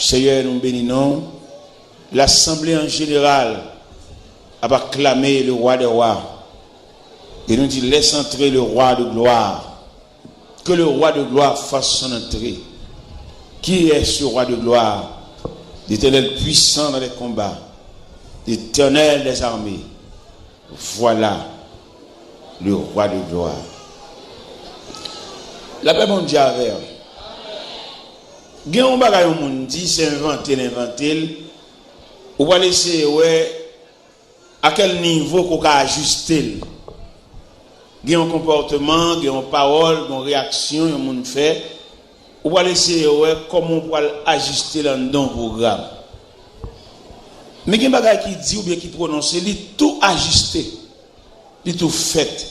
Seigneur, nous bénissons. L'Assemblée en général a acclamé le roi des rois. Et nous dit, laisse entrer le roi de gloire. Que le roi de gloire fasse son entrée. Qui est ce roi de gloire? L'Éternel puissant dans les combats. L'Éternel des armées. Voilà le roi de gloire. La paix mondiale avec. Gen on bagay on moun dit c'est l'inventer. Ou va laisser à quel niveau qu'on a ajuster. Gen un comportement, gen une parole, une réaction, un moun fait. Ou va laisser comment on peut ajuster dans le programme. Mais gen bagay qui dit ou bien qui prononce, il tout ajusté. Il tout fait.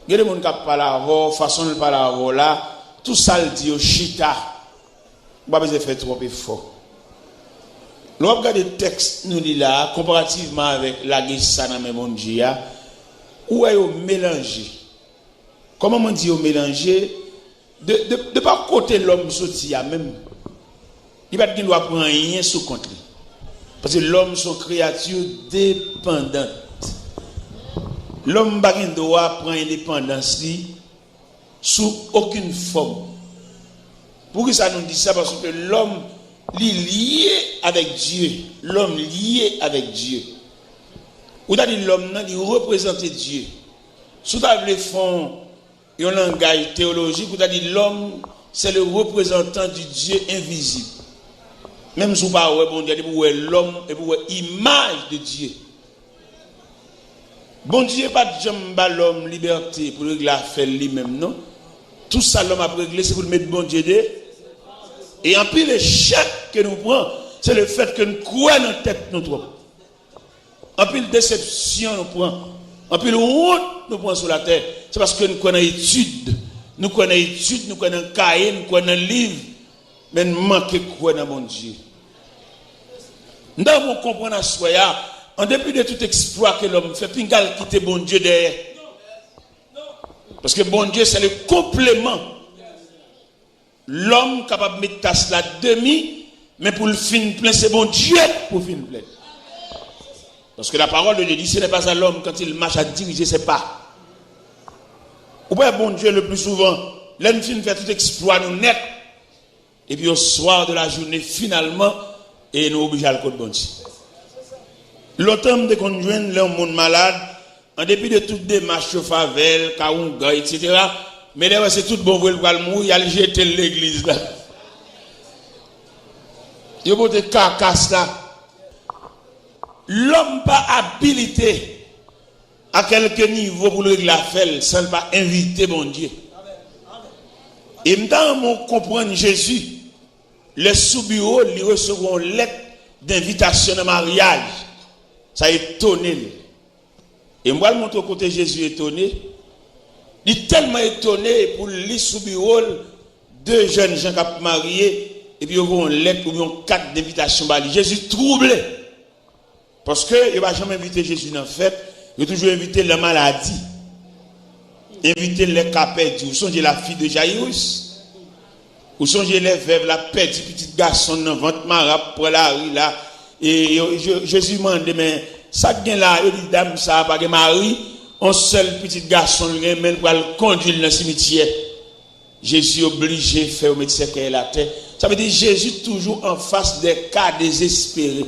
Gen des moun qui parle avant, façon de parler avant là, tout ça le dit au chita. Pas besoin de faire trop fort. Nous regardons le texte nous dit là comparativement avec la guessa dans mes mondia où est au mélanger. Comment on dit au mélanger de pas côté l'homme sorti à même. Il va qu'il doit prendre rien sous compte. Parce que l'homme sont créatures dépendantes. L'homme pas qu'il doit prendre indépendance sous aucune forme. Pourquoi ça nous dit ça? Parce que l'homme est lié avec Dieu. L'homme lié avec Dieu. Ou t'as dit l'homme, il représente Dieu. Si tu as fond un langage théologique, ou t'as dit l'homme, c'est le représentant du Dieu invisible. Même si vous parlez, bon Dieu, vous voyez l'homme et vous voyez l'image de Dieu. Bon Dieu, pas de jamais l'homme liberté pour régler l'affaire lui-même, non? Tout ça, l'homme a réglé, c'est pour le mettre bon Dieu dedans. Et en plus, l'échec que nous prenons, c'est le fait que nous croyons dans la tête nous trop. En plus, déception nous prenons. En plus, honte nous prenons sur la terre. C'est parce que nous connaissons études. Nous connaissons études, nous connaissons cahier, nous connaissons livre. Mais nous manquons de croire dans mon Dieu. Nous devons comprendre à soi, en dépit de tout exploit que l'homme fait, puis nous quitter bon Dieu derrière. Parce que bon Dieu, c'est le complément. L'homme capable de mettre tasse la demi, mais pour le fin plein, c'est bon Dieu pour le fin plein. Parce que la parole de Dieu dit, ce n'est pas à l'homme quand il marche à diriger ses pas. Ou bien bon Dieu le plus souvent, l'homme fin fait tout exploit nous net. Et puis au soir de la journée, finalement, et nous obligés à le code bon Dieu. L'automne de conjoindre l'homme monde malade, en dépit de toutes les démarches au favel, Kaounga, etc. Mais d'ailleurs, c'est tout bon pour le mourir, il a jeté l'église là. Il y a des carcasses là. L'homme pas habilité à quelque niveau pour le régler l'affaire, sans pas inviter bon Dieu. Et maintenant, on comprend Jésus, les sous-bureaux, ils recevront une lettre d'invitation de mariage. Ça a étonné. Et moi, je montre côté Jésus étonné. Il est tellement étonné pour lui sous bureau, deux jeunes gens qui ont marié, et puis ils ont une lettre ou une carte d'invitation. Jésus troublé. Parce qu'il ne va jamais inviter Jésus dans la fête, il va toujours inviter la maladie. Inviter les cas perdus. Vous songez la fille de Jairus? Vous songez les veuves, la petite petit garçon dans le ventre marab pour la rue là. Et Jésus m'a dit, mais ça qui est là, il dit, dame, ça n'a pas de mari. Un seul petit garçon lui mène pour le conduire dans le cimetière. Jésus est obligé de faire au médecin qui est la terre. Ça veut dire Jésus toujours en face des cas désespérés.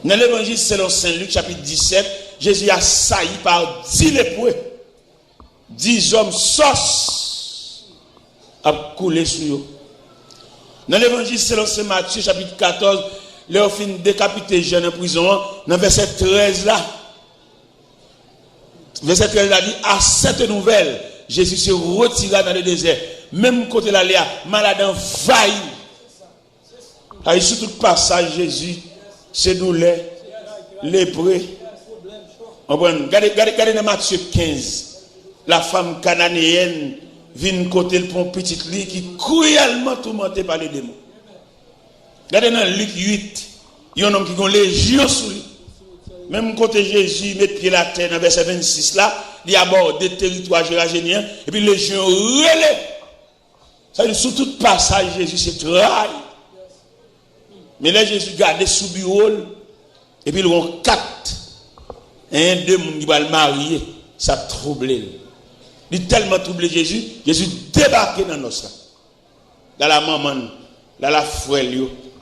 Dans l'évangile selon Saint Luc chapitre 17, Jésus a sailli par 10 lépreux. 10 hommes sauce a coulé sur eux. Dans l'évangile selon Saint Matthieu chapitre 14, leur fin décapité jeune en prison, dans verset 13 là. Verset 13 là dit, à cette nouvelle, Jésus se retira dans le désert. Même côté là, malade envahi. Et sur tout passage, Jésus, c'est nous les lépreux. Regardez dans Matthieu 15. La femme cananéenne vient côté le pont petit lit qui est cruellement tourmenté par les démons. Regardez dans Luc 8. Il y a un homme qui a une légion sur lui. Même côté Jésus met pied la terre dans verset 26 là, il aborde des territoires géragéniens et puis les gens relèvent. Ça veut dire sous tout passage Jésus se trahi. Mais là, Jésus gardait sous bureau, et puis ils ont 4. Et deux qui vont le marier, ça troublé. Il tellement troublé Jésus, Jésus débarqué dans nos là. Dans la maman, dans la frère,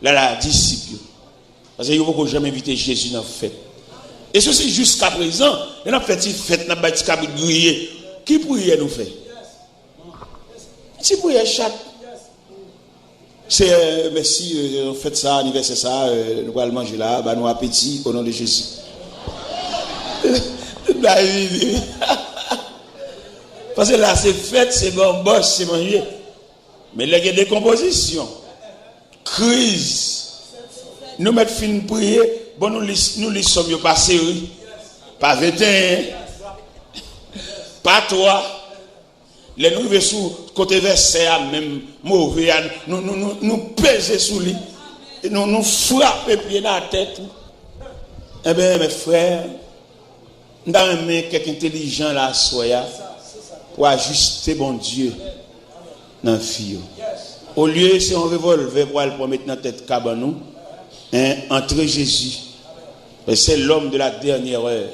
dans la disciple. Parce qu'il ne faut jamais inviter Jésus dans la fête. Et ceci jusqu'à présent, il a fait une fête, il a fait une grillée. Qui pourrait nous faire? Si pourrait chat. C'est merci, on fait ça, anniversaire ça, nous allons manger là, bah nous appétit au nom de Jésus. Parce que là c'est fête, c'est bon boss, c'est manger. Mais là il y a des décomposition, crise. Nous mettons fin de prier, bon nous sommes pas sérieux, pas 21, pas 3. Les nous arrivons sous côté verset même mauvais, nous pèsons sous lui, et nous frappons pied dans la tête. Eh bien mes frères, nous avons quelqu'un intelligent là soya pour ajuster bon Dieu dans la fille. Au lieu si on revolver pour aller mettre dans la tête cabanou, entre Jésus, c'est l'homme de la dernière heure,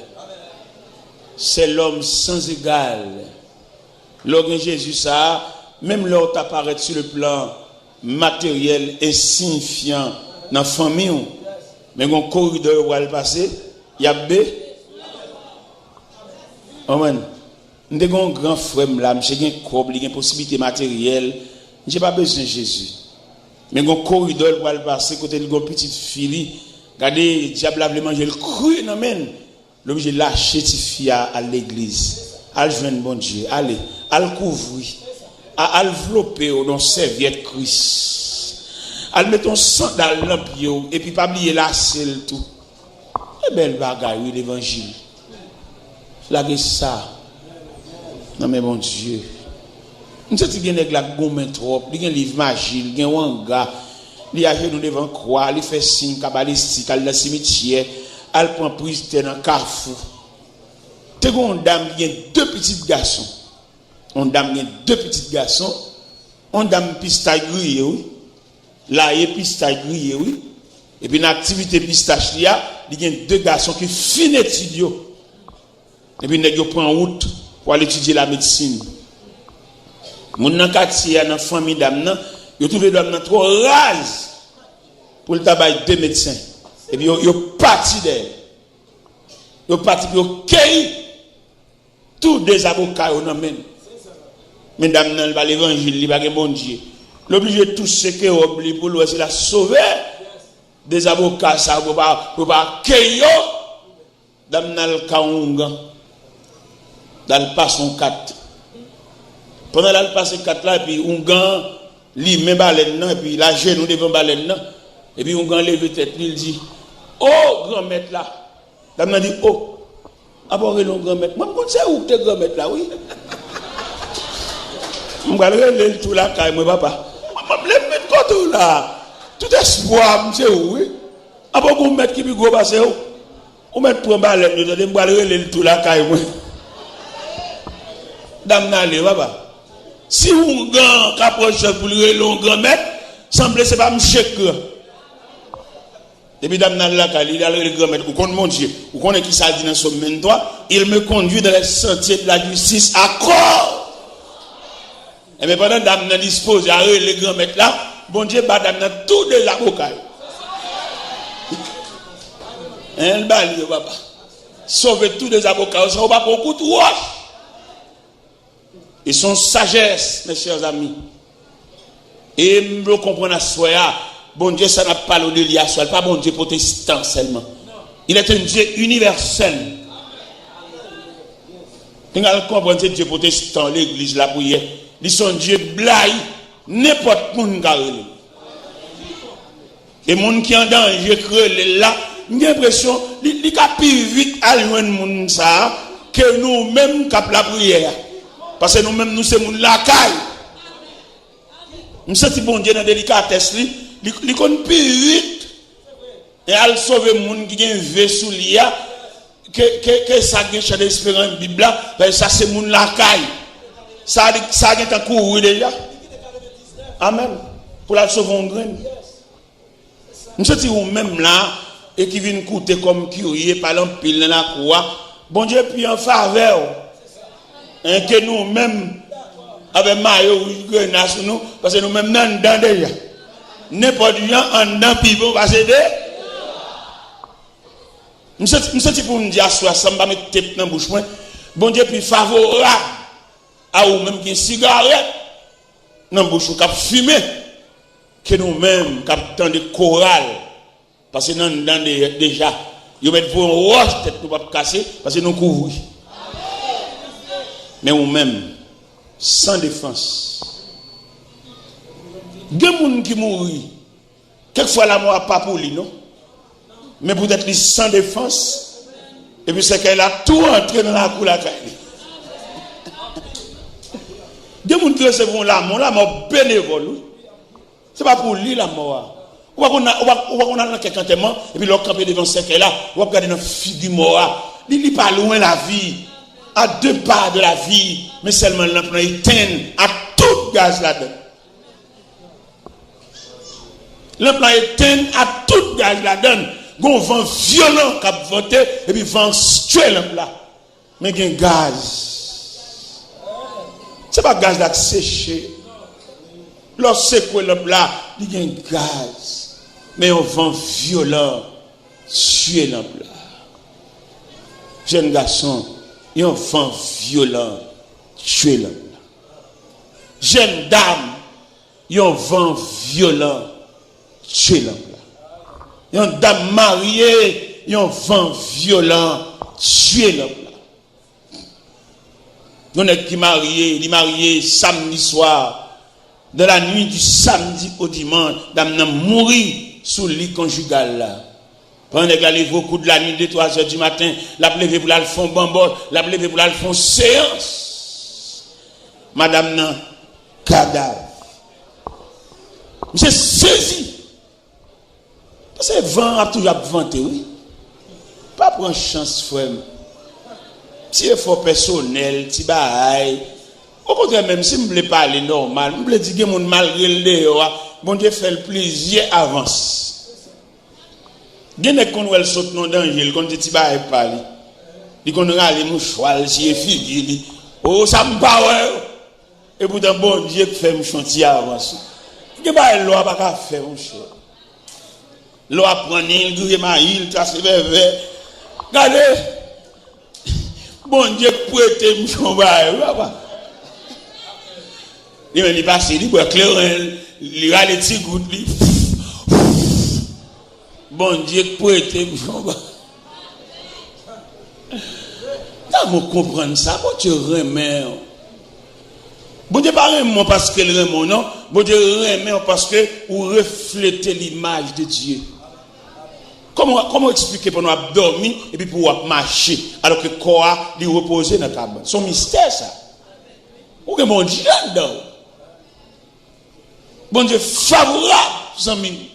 c'est l'homme sans égal. Lorsque Jésus ça, même l'autre apparaît sur le plan matériel insignifiant dans la famille, mais un corridor où elle passer, il y a B. Amen. Nous avons un grand frère là, j'ai un corps, une possibilité matérielle, j'ai pas besoin de Jésus. Mais un corridor où elle passer, côté de une petite fille, regardez, le diable a voulu manger le cru, non men. L'objet lâcher cette fille à l'église. À joindre bon Dieu, allez, à le couvrir, à envelopper dans serviette Christ, à le mettre en sang dans le pied, et puis pas oublier la selle tout. Et belle bagaille, l'évangile. Là, ça. Non, mais bon Dieu. Nous sommes des gens qui ont gommé trop, il y a un livre magique, il y a un wanga, il y a nous devant croix, il fait signe cabalistique, il y a le cimetière, il prend prise dans le carrefour. Une dame qui a 2 petits garçons. Une dame qui a 2 petits garçons. Une dame pistache grillée, oui. Là, il y a pistache grillée, oui. Et puis, une activité pistache, il y a 2 garçons qui finissent d'étudier. Et puis, ils prennent route pour aller étudier la médecine. Mon quartier, dans la famille d'âme, ils trouvent les dames trop rases pour le tabac 2 médecins. Et puis, ils partent d'elle. Ils partent pour cueillir. Tous des avocats on amène. Mesdames, dans l'évangile, il va y bon Dieu. L'obligé de tout ce que oublie pour lui, c'est la sauver. Des avocats, ça ne peut pas cueillir. Dans le kaunga. Dans le passon 4. Pendant le passon 4 là, et puis Ungan, lui, met baleine, et puis la genou devant baleine, et puis Ungan lève tête, il dit, oh, grand-maître là. Dame dit, oh. Après le grand-maître, moi je sais où tu grand-maître là, oui. Je vais aller tout là, moi papa. Je vais mettre côté là. Tout espoir, je sais où, oui. Après le grand-maître qui est gros, c'est où? On met pour un balai, je vais aller tout là, moi. Dame n'allez, papa. Si on gagne, qu'approche pour le grand-maître, semble c'est pas un chèque. Et puis, dame Nalla, il a le grand-maître, ou qu'on mon Dieu, ou qu'on est qui ça dit dans son mentoir, il me conduit dans les sentiers de la justice à corps. Et bien, pendant que dame Nalla dispose, il y a le grand-maître là, bon Dieu, bah, dame Nalla, tous les avocats. Elle balle, papa. Sauver tous les avocats, ça va pas beaucoup de roche. Ils sont sagesse, mes chers amis. Et je comprends à soi. Bon Dieu, ça n'a pas l'odeur lié à soi, pas bon Dieu protestant seulement. Il est un Dieu universel. Vous comprenez que Dieu protestant, l'église, la prière, ils sont Dieu blague, n'importe qui n'a rien. Et les gens qui sont en danger, là, j'ai l'impression qu'il y a plus vite à loin ça que nous-mêmes qui avons la prière. Parce que nous-mêmes, nous sommes la caille. Nous sommes bon Dieu dans la délicatesse. Il connaît plus vite et elle sauve les gens qui ont un vaisseau lié que ça a un d'espérance dans la Bible, ça c'est mon la caille. Ça a un couru déjà. Amen. Pour la sauver en graine. Monsieur dit ou même là et qui vient coûter comme curieux par l'empile dans la cour. Bon Dieu puis en faveur que nous même avec maillot grenache nous parce que nous même dans dedans déjà. N'importe gens en dedans puis bon va s'aider. Monsieur dit pour me dire soit ça me mettre tête dans bouche moi. Bon Dieu puis favorable à ou même qui cigarette dans bouche ou cap fumer que nous même cap dans des chorales parce que dans déjà ils mettent pour roche tête nous pas casser parce que nous couvrir. Mais ou même sans défense. Des gens qui mourent quelquefois la mort pas pour lui non mais peut-être sans défense. Et puis c'est qu'elle a tout entré dans la cour la caille. Des gens qui recevent la mort bénévole. C'est pas pour lui la mort. Ou pas qu'on a dans quelqu'un tellement et puis l'on camper devant ce qu'elle là, ou pas regarder dans figure mort. Il pas loin la vie, à 2 pas de la vie, mais seulement l'emploi éteint à tout gaz là-dedans. L'emploi éteint à tout gaz là-dedans. Gon vent violent qui a voté et puis vent tuer l'emploi. Mais il y a un gaz. C'est pas gaz là séché. Lorsque quoi l'emploi, il y a un gaz. Mais un vent violent tuer l'emploi. Jeune garçon, il y a un vent violent tuer l'emploi. Jeune dame, il y a un vent violent tuer l'emploi. Il y a une dame mariée, il y a un vent violent, tuer l'homme là. Il y a qui marié samedi soir, dans la nuit du samedi au dimanche, dame n'a mouru sous le lit conjugal là. Pendant qu'elle a beaucoup de la nuit, 2-3 heures du matin, la levé pour la fond bambol, la levé pour la fond séance. Madame n'a cadavre. Monsieur saisi. Parce que le vent a toujours vanté, oui. Pas prendre chance, frère. Si effort personnel, si bail. Au contraire, même si je ne voulais pas parler normal, je voulais dire que mon malgré le dehors, bon Dieu fait le plaisir, avance. Il y a des gens qui sautent dans le danger, quand tu vas parler. Ils ont les mouchoirs, si les filles, oh, ça me parle. Et pourtant, bon Dieu fait un chantier avance. Il n'y a pas de loi à faire, mon cher. L'eau a pris il grille ma île, trace vers. Regardez. Bon Dieu, prêtez mon bail. Il passe, il boit clair, il a les petits gouttes. Bon Dieu, prêtez mon bail. Comment comprendre ça? Bon Dieu, remet. Bon Dieu, pas remet parce que le remet, non? Bon Dieu, remet parce que vous reflétez l'image de Dieu. Comment expliquer pour nous dormir et puis pour marcher alors que le corps est reposé dans la table? C'est un mystère ça. Où est mon Dieu là-dedans? Bon Dieu favorable, amis.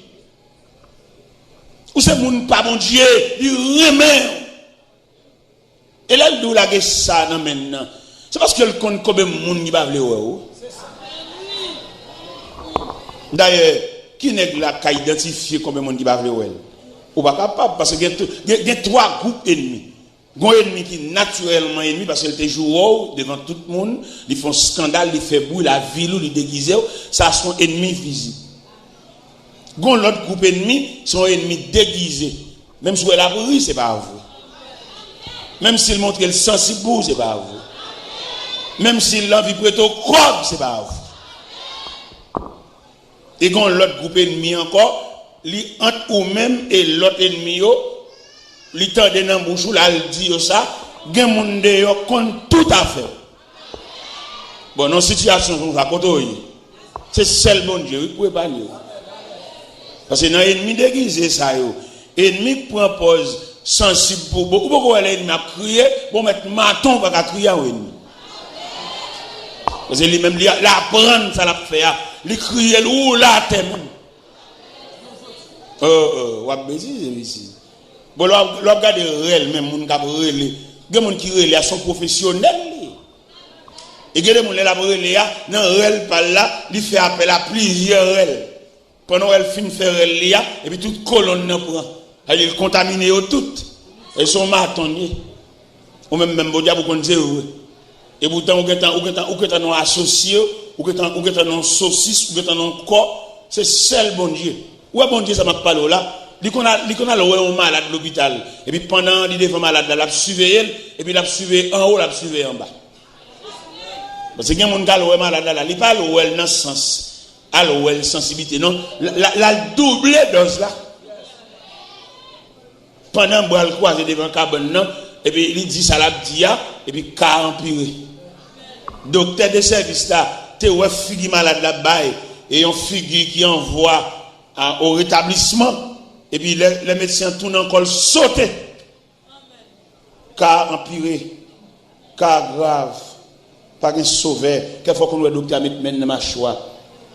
Où c'est mon pas bon Dieu, il remet. Et là, il doit la ça maintenant. C'est parce que le compte combien de monde qui va vouloir. D'ailleurs, qui n'est là qui identifier combien de monde qui va vouloir? Ou pas capable parce qu'il y a 3 groupes ennemis. Il y a un ennemi qui est naturellement ennemi parce qu'il est joué devant tout le monde, ils font scandale, ils font bruit, la ville, ils déguisent, ça sont ennemis visibles. Il y a l'autre groupe ennemi, sont ennemis déguisés. Même si elle a brûlé, ce n'est pas vous. Même s'il montre qu'elle est sensible, ce n'est pas vous. Même s'il l'envie prête au corps, ce n'est pas vous. Et il y a l'autre groupe ennemi encore. Li entre ou même et l'autre ennemi yo li tande nan bouchou la dit ça gen moun de yo compte tout à fait bon non situation comme ça koto c'est seul bon Dieu il peut pas parce que dans ennemi déguisé ça yo ennemi prend pause sensible pour beaucoup beaucoup l'ennemi a crié bon mettre maton pas crier au ennemi parce que lui même la prendre ça l'a fait li crier ou la tête wap bezi ici. Bon là regarder réel même moun k'ap relé. Gen moun qui relé à son professionnel. Et gen moun la relé a nan réel par là, il fait appel à plusieurs réel. pendant elle fin faire lia et puis toute colonne ne prend. Elle contaminé tout. Et son matonnier. Ou même bon diable qu'on dit et pourtant ou que non associé ou que non saucisse ou que non corps, c'est seul bon Dieu. Ouais bon Dieu ça m'a parlé là. Li qu'on a le malade à l'hôpital et puis pendant il devant malade là l'a surveiller et puis l'a surveiller en haut l'a surveiller en bas. Parce que quelqu'un qui a le malade là, il pas le dans sens, a le sensibilité non, la double dose là. Pendant boire le croiser devant cabane non et puis il dit ça l'a dit et puis car empiré. Docteur de service là, tu ouais figure malade là bas et on figure qui envoie au rétablissement et puis les médecins tournent encore sauter. Car empiré, car grave. Pas un sauveur, quelquefois qu'on le docteur met dans ma choix.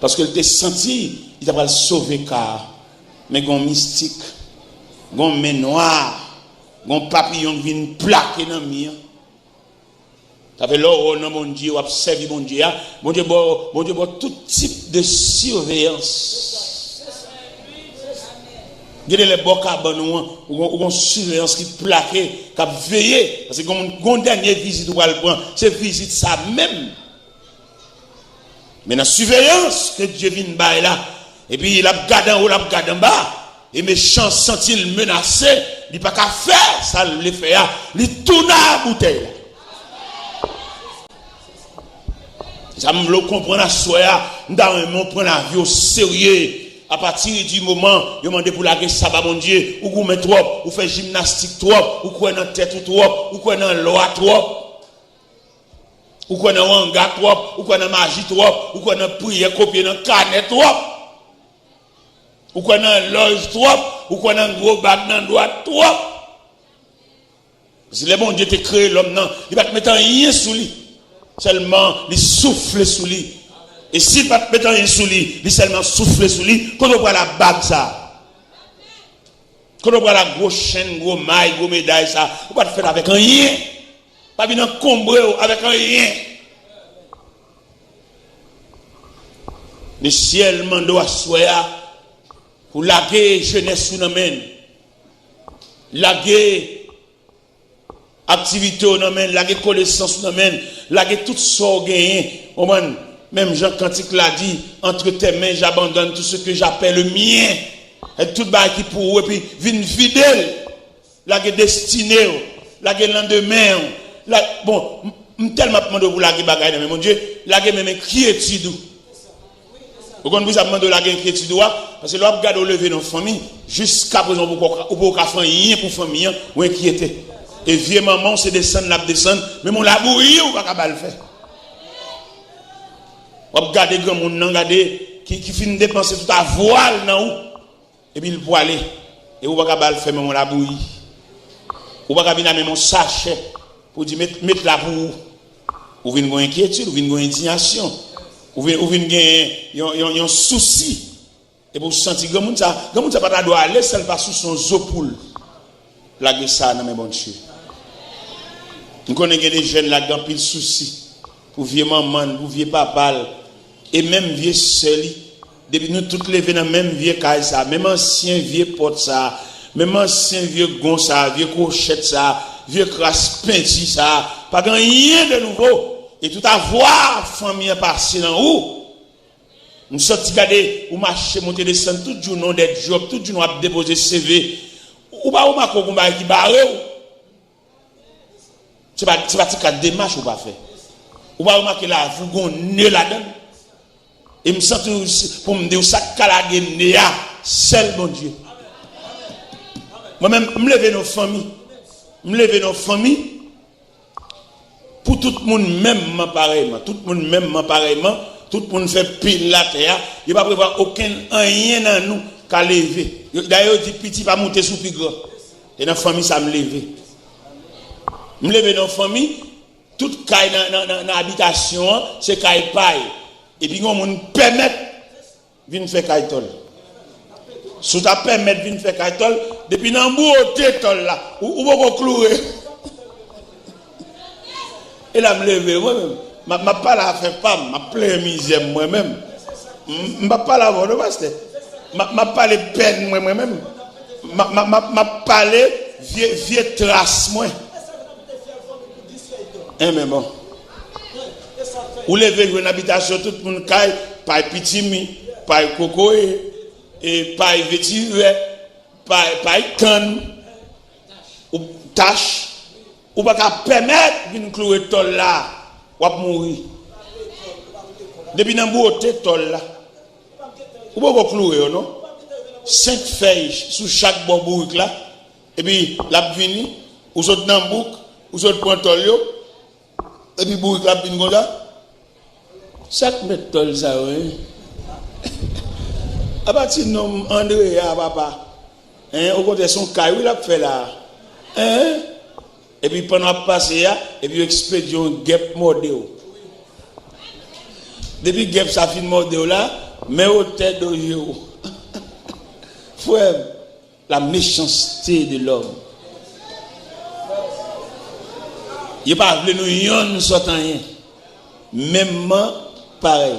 Parce qu'il t'a senti, il t'a sauvé car. Mais gon mystique, gon main noire, gon papillon qui vient plaquer dans le mien. Ça fait là, oh non, mon Dieu, observe mon Dieu, bon Dieu, tout type de surveillance. Il y a les bocabans ou une surveillance qui plaque, qui veille. Parce que la dernière visite où elle prend, c'est visite ça même. Mais la surveillance que Dieu vient de là, et puis il a gardé en haut, il a gardé en bas, et méchant sent-il menacé, il n'a pas qu'à faire ça, il le fait, il tourne à la bouteille. Ça me comprend à soi, nous devons prendre la vie au sérieux. À partir du moment où vous demandez pour la guerre, ça va mon Dieu, ou vous mettez trop, ou faites gymnastique trop, ou quoi dans la tête trop, ou quoi dans l'eau trop, ou quoi dans le hangar trop, ou quoi dans la magie trop, ou quoi dans la prière copier dans le carnet trop, ou quoi dans la loge trop, ou quoi dans le gros bac dans le doigt trop. Si le bon Dieu t'a créé l'homme, non, il va te mettre rien sous lui, seulement il souffle sous lui. Et s'il va te mettre rien sous lui, il seulement souffle sous lui, quand on voit la bague ça, quand on voit la grosse chaîne, gros maille, gros médaille ça, on va te faire avec un rien, pas bien encombré avec un rien. Le ciel mande à soi pour laguer jeunesse sous nous-mêmes, laguer activité sous nous-mêmes, laguer connaissance sous nous-mêmes, laguer tout ça gagné. Même Jean Cantique l'a dit, entre tes mains, j'abandonne tout ce que j'appelle le mien. Et tout le qui pour eux, et puis, vine fidèle. La destinée, la lendemain. Bon, tellement demandé pour la bagaille, mais mon Dieu, la même inquiétude. Vous comprenez, vous demandé la inquiétude, parce que là, vous regardez lever nos familles, jusqu'à présent, vous pouvez faire rien pour famille, ou inquiéter. Et vieux maman, c'est descendre, la descendre, mais mon labouille, ou pas le faire. Vous regardez grand monde, regardez qui finit de dépenser tout à voile dans où et puis il peut aller et vous pas le faire mon la bouillie. Vous pas venir avec mon sachet pour dire mettre la pour vous venez une inquiétude, vous venez une indignation, vous venez un souci et pour sentir grand monde ça pas doit aller seul pas sous son zopoule. La ça dans mes bon Dieu. Nous connaissons des jeunes là dans pile souci pour vieux maman, pour vieux papa. Et même vieux seul, depuis nous toutes lever dans même vieux caille ça, même ancien vieux porte ça, même ancien vieux gon ça, vieux cochette ça, vieux crasse peinti ça, pas rien de nouveau. Et tout avoir famille passé dans où nous sorti garder ou marcher monter descendre tout jour nom des jobs, tout jour nous déposer CV. Ou pas ou marquer combat qui barre. C'est pas une démarche ou pas faire. Ou pas remarquer la vous nez là-dedans. Et me sens pour me dire ça calage néa seul bon Dieu. Moi-même me lever nos familles pour tout le monde même pareillement, tout le monde fait pile la terre, il va prévoir aucun rien dans nous qu'à lever. D'ailleurs dit petit pas monter sous plus grand. Et dans famille ça me lever. Me lever dans famille toute caille dans habitation, c'est caille paille. Et puis on me permet de faire caille tol. Sous ta permettre de faire caille tol, depuis dans beauté tol là, ou pas clouer. Et là me lever moi-même. Ma pas la faire pas, ma plein misère moi-même. M'a pas la voir pasteur. m'a parlé peine moi-même. M'a parlé vieux trace moi. Mais bon. Ou lever une habitation tout le monde caille, pas petit pas coco et pas vétiver, pas canne ou tâche ou pas permettre d'une clouer tol là ou mourir. Depuis dans beauté tol là. Ou pas clouer non? 5 feuilles sous chaque bourrique là et puis la vini ou saute dans bouc ou saute prend tol yo et puis bourrique la vini comme ça. Chaque méthode ça oui. À partir nom André à papa. Au côté son caillou il a fait là. Et puis pendant passer là et puis expédition guêpe modéo. Depuis guêpe ça fin modéo là, mais au tête de yo. Frère, la méchanceté de l'homme. Il pas voulu nous yon sortant rien. Même pareil.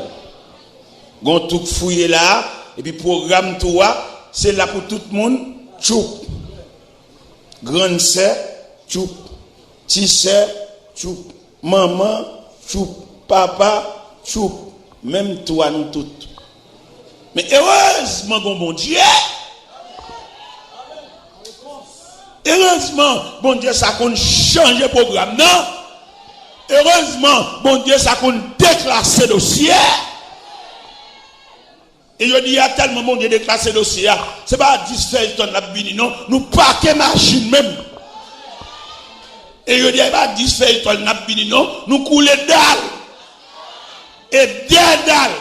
Gon tout fouiller là et puis programme toi, c'est là pour tout le monde, tchoup. Grande sœur, tchoup. Petite sœur, tchoup. Maman, tchoup. Papa, tchoup. Même toi nous toutes. Mais heureusement bon Dieu. Heureusement, bon Dieu, ça qu'on change le programme, non? Heureusement, bon Dieu, ça qu'on déclasse le dossier. Et je dis, il y a tellement bon Dieu déclasse le dossier. Ce n'est pas 10 feuilles tonnes la bini, non? Nous paquons machine même. Et je dis, il n'y a pas 10 feuilles tonnes la bini, non? Nous coulons dalle. Et des dalles.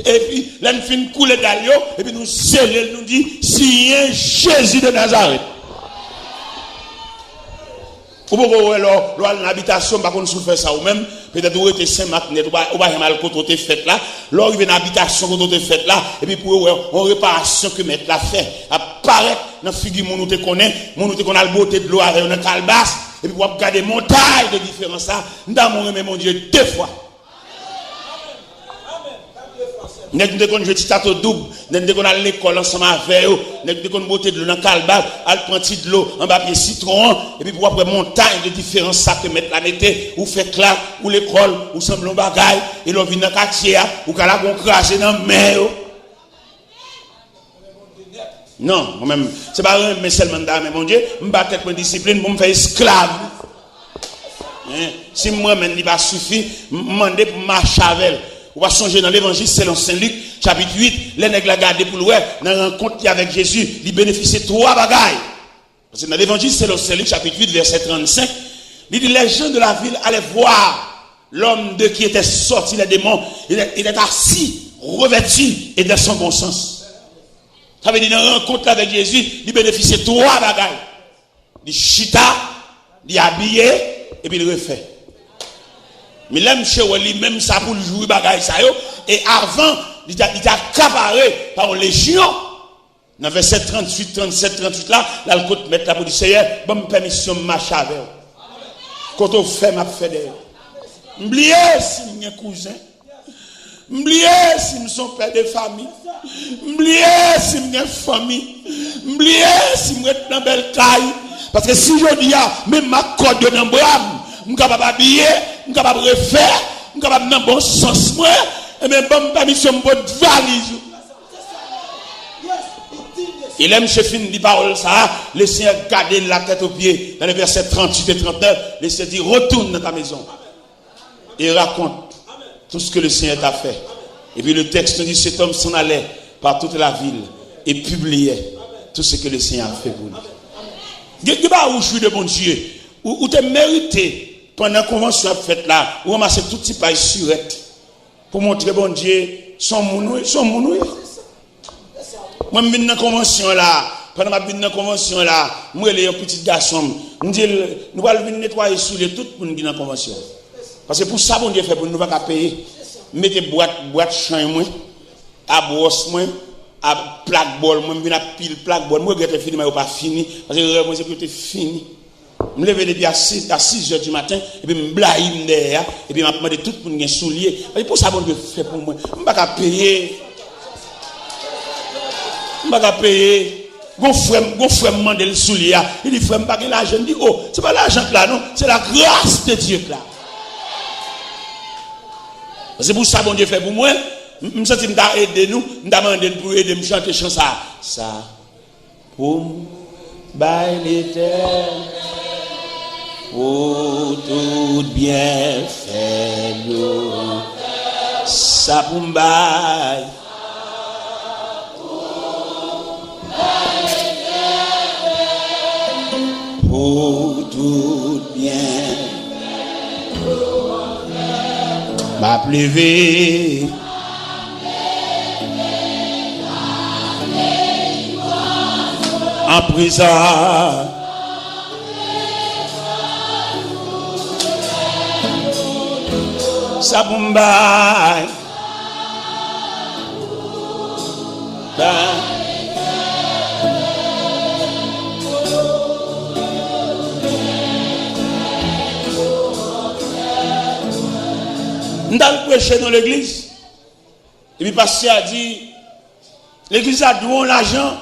Et puis, là, nous finissons couler dalle, et puis nous scellons, nous dit, si un Jésus de Nazareth. Ou pourquoi l'habitation, par contre, si vous faites ça ou même, peut-être vous êtes Saint-Marc, ou pas mal quand vous êtes fait là, lors vous avez une habitation quand vous êtes fait là, et puis pour une réparation que mettre la fait, apparaître dans la figure où nous te connaissons, nous te connaissons la beauté de l'eau avec une calebasse, et puis vous regardez montagne de différence là, nous avons mon Dieu 2 fois. Nous avons joué petit tato double, nous avons à l'école ensemble avec eux, nous avons beauté de l'eau dans le calbas, elle prend de l'eau en papier citron, et puis pour après montagne de différents sacs que mettre la nette, ou fait claque, ou l'école, ou semble un bagaille, et l'on vient dans le quartier, ou qu'elle a craché dans la mer. Non, moi-même, ce n'est pas un mais seulement mais mon Dieu, je me bats avec ma discipline pour me faire esclave. Si moi-même, il va suffire, je me demande pour marcher avec elle. On va changer dans l'évangile selon Saint-Luc, chapitre 8, les nègres la garder pour l'ouest, dans la rencontre avec Jésus, il bénéficie 3 bagailles. Parce que dans l'évangile selon Saint-Luc, chapitre 8, verset 35, il dit les gens de la ville allaient voir l'homme de qui était sorti les démons, il est assis, revêtu et dans son bon sens. Ça veut dire dans la rencontre avec Jésus, il bénéficie 3 bagailles. Il chita, il habillé, et puis il refait. Mais l'aime chez lui même ça pour jouer bagaille ça yo et avant il a accaparé par une légion dans verset 38 37 38 là le côté mettre la pour dire Seigneur bonne permission marcher avec quand on fait m'a fait derrière m'oublier si mes cousins m'oublier si me son père de famille m'oublier si mes famille m'oublier si me dans belle caille parce que si je dis même ma corde dans bras je suis capable d'habiller, je suis capable de refaire, je suis capable de bon sens, et même bonne permission pour votre valise. Il aime chez fin de parole ça, le Seigneur garde la tête aux pieds, dans les versets 38 et 39, le Seigneur dit retourne dans ta maison et raconte tout ce que le Seigneur t'a fait. Et puis le texte dit cet homme s'en allait par toute la ville et publiait tout ce que le Seigneur a fait pour lui. Il y a où je suis de bon Dieu, où tu as mérité. Pendant la convention faite là, on ramasse tout petit paille surette pour montrer bon Dieu son mounouille. Moi je suis dans la convention là, pendant ma dans la convention là, moi les petit garçon, nous allons venir nettoyer sur les tout pour nous dans la convention. Parce que pour ça bon Dieu fait pour nous pas payer. Mettez boîte champ moi, à brosse moi, à plaque bol moi, venir à pile plaque bol, moi je fini mais pas fini parce que moi c'est pour fini. Je me lève depuis à 6 heures du matin, et puis je me blague derrière, et puis je me demande tout pour me soulier. Pour ça, bon Dieu fait pour moi. Je ne vais pas payer. Je ne vais pas payer. Gon frère mande le soulier. Il dit frère, pas l'argent. Il dit oh, c'est pas l'argent là non, c'est la grâce de Dieu là. C'est pour ça bon Dieu fait pour moi. Je sens qu'il m'a aidé nous, m'a demandé pour aider me chanter chanson ça. Ça pour bail l'éternel. Pour tout bien fait ça pour bail. Pour tout bien m'a pleuvé en prison ça pour m'bail nous allons prêcher dans l'église. Et puis, le pasteur a dit, l'église a doué l'argent.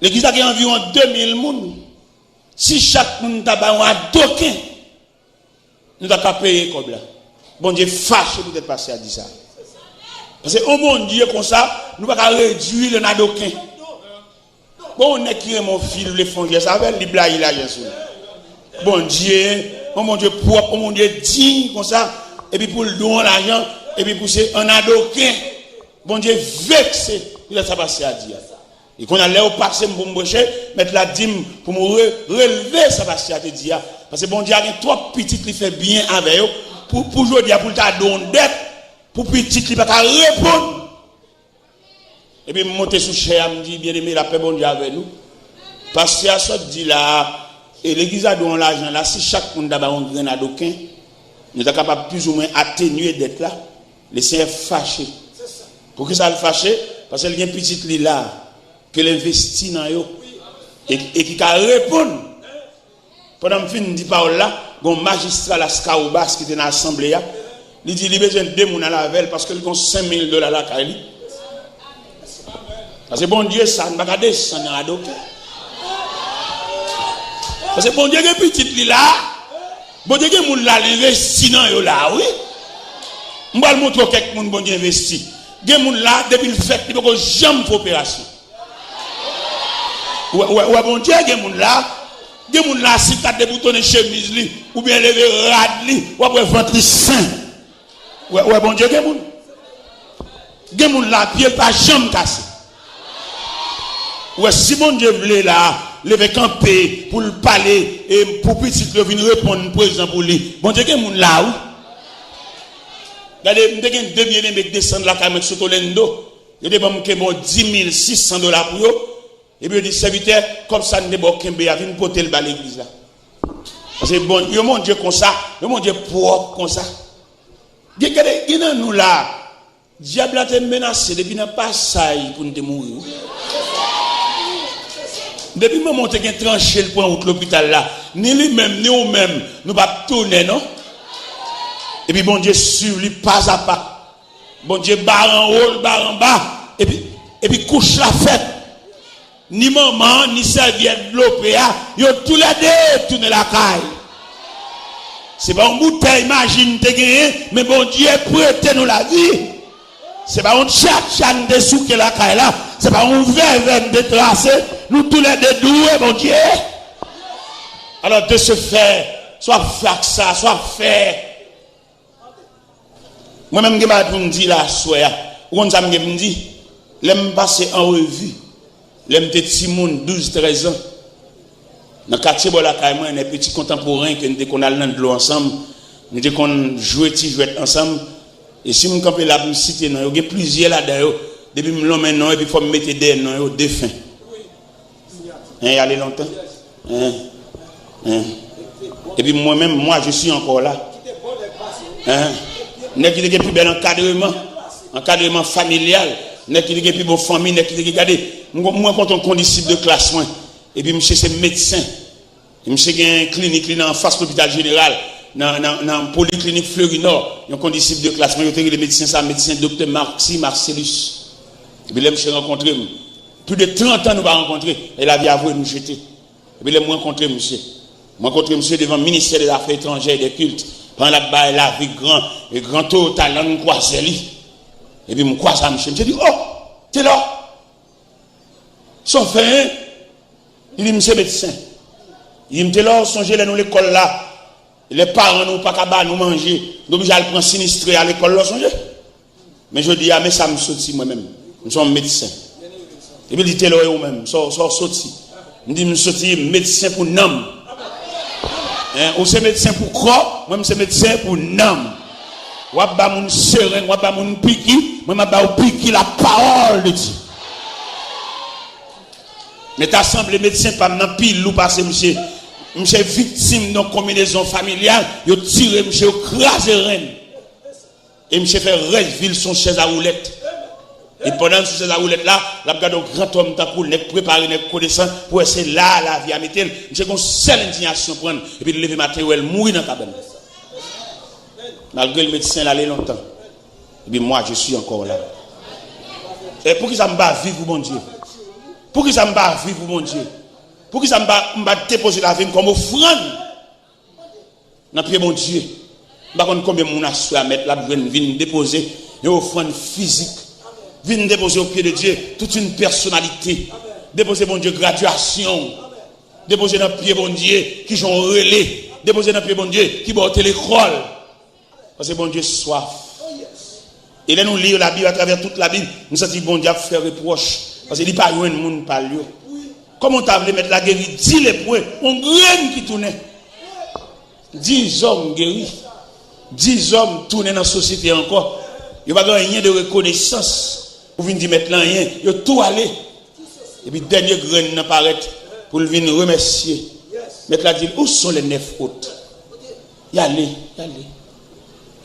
L'église a environ 2000 personnes. Si chaque monde a un token, nous avons payé comme là. Bon Dieu, fâché peut-être pasteur a dit ça. Parce que au bon Dieu, comme ça, nous ne pouvons pas réduire le nadokin. Bon, on est qui est mon fils, les fonds, ça va être blagues là, bon Dieu propre, oh mon Dieu digne, comme ça. Et puis pour le don l'argent, et puis pour c'est un adoquin. Bon Dieu vexé, il a ça passé à dire. Et qu'on a l'air au passé pour me brocher, mettre la dîme pour me relever ça passé à te dire. Parce que bon Dieu a trois petites qui fait bien avec eux, pour jouer pour ta don dette, pour petit qui pas répondre. Et puis monter sous chair, me dit bien aimé la paix bon Dieu avec nous. Parce que ça dit là, et l'église a donné l'argent là, si chaque monde d'abord un grain adoquin, nous sommes capables plus ou moins atténuer d'être là. Le Seigneur fâché. Pour que ça le fâche? Parce qu'il y a une petite lit là, que l'investit dans eux, et qui peut répondre. Pendant que je dis parole là, un magistrat la Skaoubas qui était dans l'assemblée, il dit qu'il a besoin de 2 personnes à la veille parce qu'il a 5 000 $ là. Parce que bon Dieu, ça ne va pas descendre à l'adopter. Parce que bon Dieu, il y a une petite lit là. Bon Dieu, moun la investi dans yo là, oui. On va montrer quelques moun bon Dieu investi. Gen moun là depuis le fait il pas jamais faire opération. Ouais bon Dieu, gen moun là si tu as déboutonné chemise li ou bien levé rad li, ou après ventre sain. Ouais bon Dieu, gen moun là pied pas jamais cassé. Ouais si bon Dieu voulait là lever camper pour le parler et pour petit le venir répondre président pour lui. Bon Dieu, moun là où? Regardez, m'degen 2 bien-aimés qui descendent la caméra sur Tolendo. Il dit bon 10 600 $ pour eux. Et puis il dit serviteur comme ça ne pas kembe a venir porter le bal l'église là. Parce que bon, yo mon Dieu comme ça, yo mon Dieu propre comme ça. Regardez, il nous là. Diable a été menacé depuis n'a pas ça pour nous mourir. Depuis que je suis tranché le point de l'hôpital là, ni lui-même, ni nous-mêmes, nous ne pouvons pas tourner, non? Et puis bon Dieu suit lui pas à pas. Bon Dieu barre en haut, barre en bas. Et puis couche la fête. Ni maman, ni serviette de l'OPA, ils ont tous les deux tourné la caille. C'est pas une bouteille, imagine, t'es gagné, mais bon Dieu prête nous la vie. C'est pas un chat dessous que la caille là. C'est pas un verre de tracé. Nous tous les deux doués, mon Dieu. Alors de ce fait, soit faire ça, soit faire. Moi-même, je me dis là, on me dit, l'aime passer en revue. L'aime de Timon, 12-13 ans. Dans le quartier de la Caïman, il y a des petits contemporains qui nous a dans de l'eau ensemble. Nous avons joué ensemble. Et si je campe là, je me cite, il y a plusieurs là-dedans. Depuis que je me mets et puis il faut me mettre des noms défunts. Il y a longtemps. Et puis moi-même, je suis encore là. N'est qu'il y a plus bel encadrement familial, n'est qu'il y a plus bonne famille, n'est qu'il y a regardez, moi quand on est disciple de classe, et puis monsieur c'est médecin, monsieur a une clinique en face de l'hôpital général, dans la polyclinique Fleury Nord, il y a un disciple de classe, il y a les médecins, ça médecin docteur Marcellus. Et puis là, je suis rencontré, Plus de 30 ans, nous pas rencontré. Et la vie a voulu nous jeter. Et puis, je rencontré monsieur. Je rencontré monsieur devant le ministère des Affaires étrangères et des cultes. Pendant la baille, la vie grand talent, nous croisons lui. Et puis, je croise à monsieur. Je dis, oh, t'es là. Son frère, il dit, monsieur médecin. Il me dit, là, songez nous l'école là. Les parents n'ont pas qu'à nous manger. Donc, j'ai le prendre sinistré à l'école là, songez. Mais je dis, ah, mais ça me sortit moi-même. Nous sommes médecins. Et puis, il dit, t'es là, vous-même, sorti. Je dis, je suis médecin pour l'âme. Ou c'est médecin pour corps, moi, c'est médecin pour l'âme. Ou pas mon serein, ou pas mon piqui, moi, je vais piquer la parole de Dieu. Mais t'as semblé médecin pas dans pile ou parce que monsieur victime d'une combinaison familiale, il tire monsieur crasé reine. Et monsieur fait rêve son chaise à roulette. Et pendant ce chaise à roulette là, la regarde un grand homme ta pour préparer les connaissances pour essayer là la vie à mettre. Monsieur une seule indignation prendre et puis le lever matin où elle mourir dans la cabane. Malgré le médecin là allait longtemps. Et puis moi je suis encore là. Et pour qui ça me bat vivre mon Dieu? Pour qui ça me bat vivre mon Dieu? Pour qui ça me bat déposer la vie comme offrande dans pied mon Dieu? Par contre combien mon a à mettre là pour venir déposer une offrande physique. Venir déposer au pied de Dieu toute une personnalité. Déposer mon Dieu graduation. Déposer dans le pied mon Dieu qui sont relais. Déposer dans le pied mon Dieu qui porte l'école. Parce que bon Dieu soif. Et là nous lisons la Bible à travers toute la Bible, nous sentons bon Dieu faire reproche. Parce qu'il n'y a pas de monde par lui. Comment tu as voulu mettre la guérie? 10 les points, on graine qui tournait. 10 hommes guéris. 10 hommes tournés dans la société encore. Il n'y a pas rien de reconnaissance. Pour venir mettre là rien. Il a tout allé. Et puis dernier graine n'apparaît pour venir remercier. Mettre là dit, où sont les 9 autres? Y aller.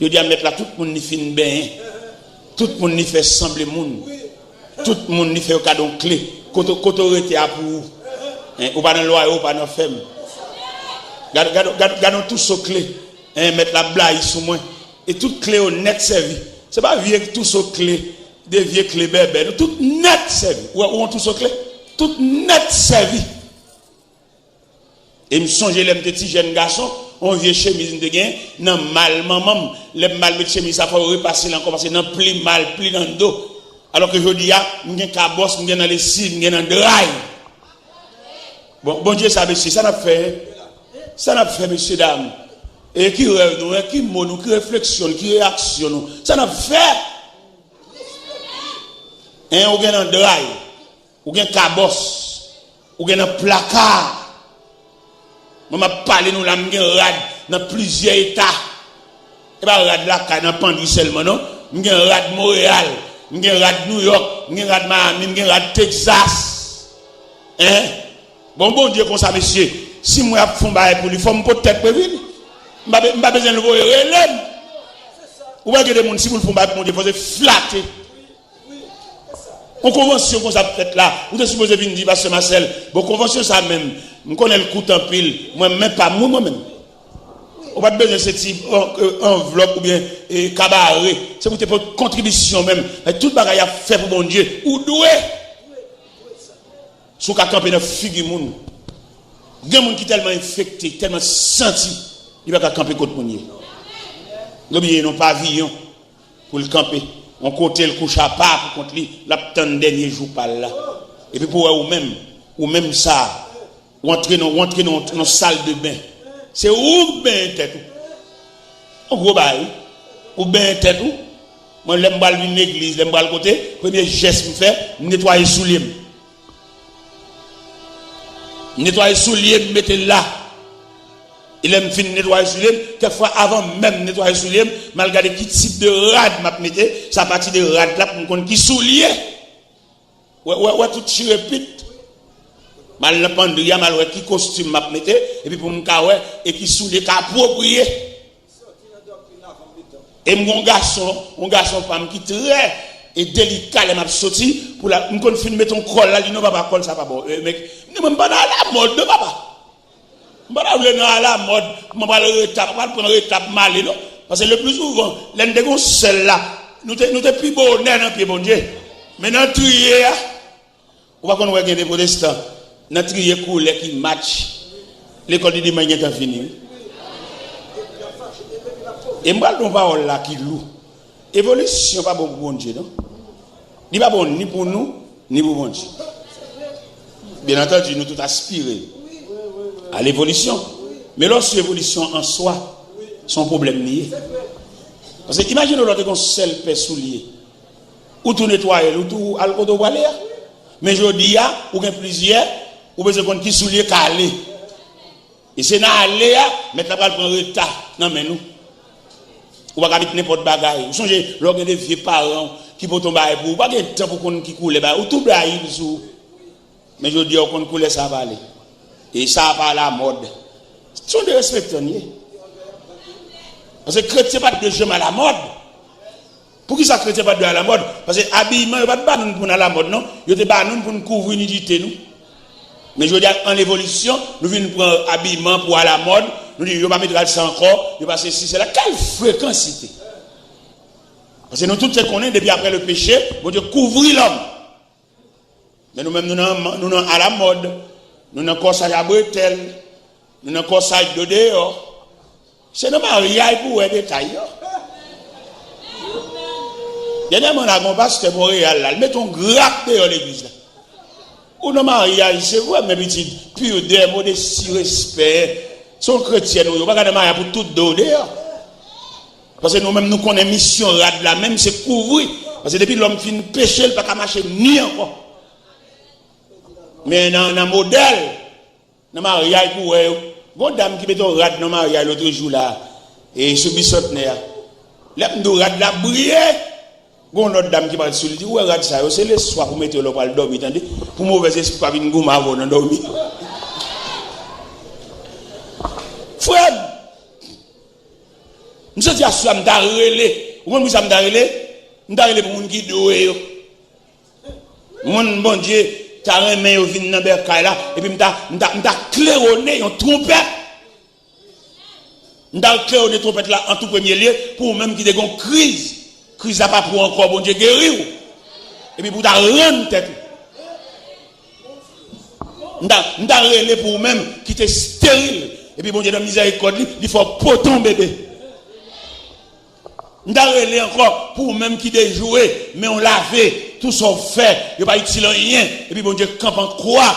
Il dit à mettre là tout le monde n'y fait bien. Tout le monde n'y fait sembler monde. Tout le monde n'y fait un cadeau clé. Quand on aurait été à pour ou pas dans le loi ou pas dans la femme. Gardons tous ces clés. Mettre la blague sur moi. Et toute clé au net servi. Ce n'est pas vieux tous ces clés. Des vieux clés bébés. Tout net servi. Où on tous ces clés? Tout net servi. Et me songe les petits jeunes garçons. On vient chemise de gain, non mal maman, les mal de chemise ça faut repasser encore parce que non pli mal, pli dans le dos. Alors que je dis m'gen cabos, m'gen dans les cils, m'gen dans drive. Bon Dieu ça monsieur, ça n'a fait monsieur dame. Et qui rêve nous, qui mot nous, qui réflexion, qui réaction nous. Ça n'a fait. Ou gen dans drive, ou gen cabos, ou gen dans placard. Moi, je parle nous là, je rad dans plusieurs États. Et pas rad là, dans Pandri seulement, non? Je rad Montréal, je rad New York, je rad Miami, je rad Texas. Hein? Bon Dieu, comme ça, monsieur. Si moi, je fais un bail pour lui, il faut me peut-être prévenir. Je n'ai pas besoin de le voir. Ou bien que des gens, si vous le faites un bail pour mon Dieu, il faut se flatter. On convention comme ça peut-être là, vous êtes supposé venir dire parce que Marcel, bon convention ça même, je connais le coup en pile, moi même pas moi-même. On va besoin de ce type enveloppe ou bien cabaret, c'est pour votre contribution même. Tout bagaille à faire pour mon Dieu, ou doué. Sous qu'à camper dans figure moun. Il y a des gens qui sont tellement infectés, tellement senti, il va camper contre mon Dieu. N'oubliez non pavillon pour le camper. On compte le couche à part pour contre lui, la dernier jour par là. Et puis pour ou même ça, ou entrer dans salle de bain. C'est où bain tête. On gros bail. Ou bain tête ou. Moi l'aime pas une église, l'aime pas le côté, premier geste me fait nettoyer souliers. Nettoyer souliers, mettre là. Il aime finir nettoyer souliers, quelquefois avant même nettoyer souliers, malgré quel type de rad m'a metté, ça partie de rad là pour qu'on qui souliers. Ouais tout chi répète. Mal le pendria mal ouais qui costume m'a metté et puis pour me ouais et qui souliers approprié. Et mon garçon femme qui très et délicat elle m'a sorti pour la me fin mettre ton col là, il non pas col ça pas bon mec, ne même pas dans la mode de papa. Je ne vais pas aller à la mode, je ne vais pas prendre une étape mal. Parce que le plus souvent, l'un des celles là, nous sommes plus bonheur dans le pied, bon Dieu. Maintenant, trier, On va qu'on voit des protestants, notre trier couleur qui match, l'école de dimanche est finie. Et moi, on parole là qui loue. Évolution, pas bon pour bon Dieu, non? Il n'est pas bon ni pour nous, ni pour bon Dieu. Bien entendu, nous tous aspirons à l'évolution. Mais lorsque l'évolution en soi, son problème lié. Parce que imaginez l'autre qu'on seul paix soulier. Ou tout nettoyer, ou tout alcool de voiler. Mais je dis, ou bien plusieurs, ou bien qu'on qui soulier calé. Et c'est dans aller, mais tu vas prendre retard. Non, mais nous. Ou pas habiter n'importe bagaille. Vous songez, lorsque des vieux parents qui vont tomber pour vous, pas de temps pour qu'on qui coule, ou tout blague sous. Mais je dis, on coule ça va aller. Et ça va à la mode. Ce sont des respectaniers. Parce que chrétien pas de jeu à la mode. Pour qui ça chrétien pas de à la mode? Parce que habillement, pas de banon pour à la mode, non? Il y a des banons pour nous couvrir l'unité, nous. Mais je veux dire, en évolution, nous venons prendre habillement pour à la mode. Nous disons, il ne va pas mettre ça encore. Il va passer si c'est là. Quelle fréquence? Parce que nous tous connaissons depuis après le péché, bon Dieu couvrir l'homme. Mais nous-mêmes, nous sommes à la mode. Nous sommes corsage à bretelles. Nous sommes corsage de dehors. C'est nos mariages pour les détails. Dernièrement, on a un pasteur Montréal là. Mettons grappe dehors l'église là. Ou nos mariages, c'est vrai, mes petits, pur des mots de si respect. Sont chrétiens, nous ne pouvons pas de mariage pour tout dehors. Parce que nous-mêmes, nous connaissons mission rad là, même c'est couvrir. Parce que depuis l'homme finit péché, il ne peut pas marcher ni encore. Mais dans un modèle, dans le mariage, pour une dame qui met un rad dans le mariage l'autre jour là, et sous bicentenaire, là, nous rad là briller. Bon, l'autre dame qui parle sur lui dit, où est rad ça? C'est le soir pour mettre le poil dormir, attendez, pour mauvais esprit, pas venir gouma avant de dormir. Frère, nous sommes dit à soi, nous avons relé. Vous comprenez, nous avons relé? Nous avons relé pour les gens qui doivent. Mon bon Dieu, tu as remis au vin dans le là, et puis nous avons claironné une trompette. Nous avons claironné une trompette là en tout premier lieu, pour même qui ont une crise. Crise n'a pas pour encore, bon Dieu, guérir. Et puis pour ta rendre tête. Nous avons relé pour même qui était stérile. Et puis bon Dieu, dans la miséricorde, il faut poton bébé. Nous avons relé encore pour même qui déjoué, mais on lavé, tout son fait, il n'y a pas utile rien. Et puis bon Dieu, camp en croix,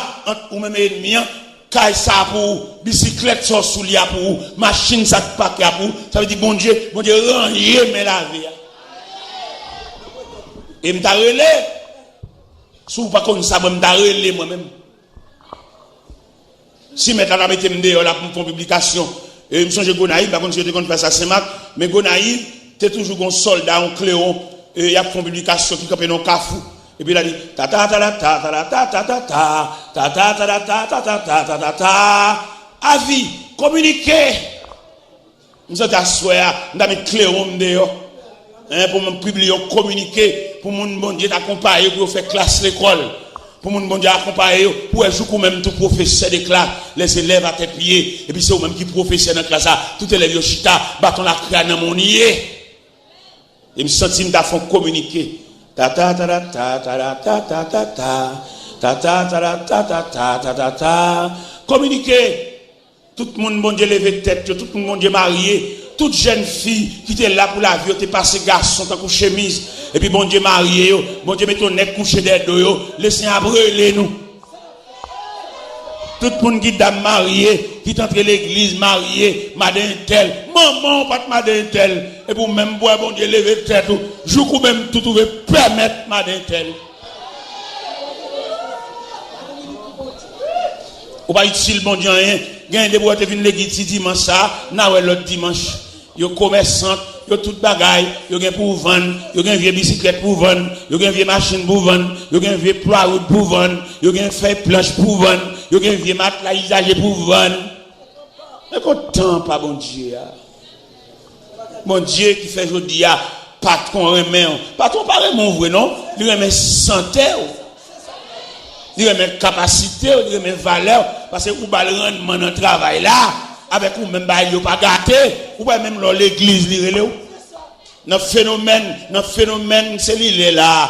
ou même ennemi, caille ça pour bicyclette sur soulier pour machine ça paquet pour. Ça veut dire bon Dieu, rien mais lavé. Et m'ta relé. Si vous pas comme ça, m'ta relé moi-même. Si maintenant on a mis m'dehors là pour une publication, et me songe Gonaïve, par contre je te compte faire ça Saint-Marc, mais Gonaïve, t'es toujours un soldat, un cléon, et il y a une publication qui campe dans Kafou. Et puis il a dit ta ta ta ta ta ta ta ta ta ta ta ta ta ta ta ta ta ta ta avis communiquer. Nous sommes assoya, nous avons cléon m'dehors. Pour me publier, communiquer, pour mon bon Dieu t'accompagner, pour faire classe l'école, pour mon bon Dieu accompagner, pour jouer même tout professeur de classe, les élèves à tes pieds, et puis c'est eux-mêmes qui professeur dans la classe, tout élève yoshita, bâton la crâne dans mon nier. Et me sentis me font communiquer. Ta ta ta ta ta ta ta ta ta ta ta ta ta ta ta ta ta communiquer. Tout le monde bon Dieu levé tête, tout le monde Dieu marié. Toute jeune fille qui était là pour la vie, t'es passé garçon, t'as couché chemise, et puis bon Dieu marié, bon Dieu met ton nez couché des dos, laissez brûler nous. Tout le monde qui dame marié, qui entre l'église marié, madame tel, maman, pas de madame tel, et pour même boire, bon Dieu lever tête, je peux même tout trouver, permettre madame tel. Ou pas utile, bon Dieu, rien, gagne des boîtes, venir l'église dimanche, ça, n'a l'autre dimanche. Yo commerçant, yo tout bagaille, yo gen pour vendre, yo gen vieux bicyclette pour vendre, yo gen vieux machine pour vendre, yo gen vieux plywood pour vendre, yo gen fait planche pour vendre, yo gen vieux matelas usagé pour vendre. Mais content pas bon Dieu. Bon Dieu qui fait jodi a patron remet, patron pas remet vrai non, il remet santé, il remet capacité, il remet valeur parce que ou ba le rendement dans travail là. Avec ou même bah il pas gâté ou pas même dans l'église li dans phénomène c'est lui là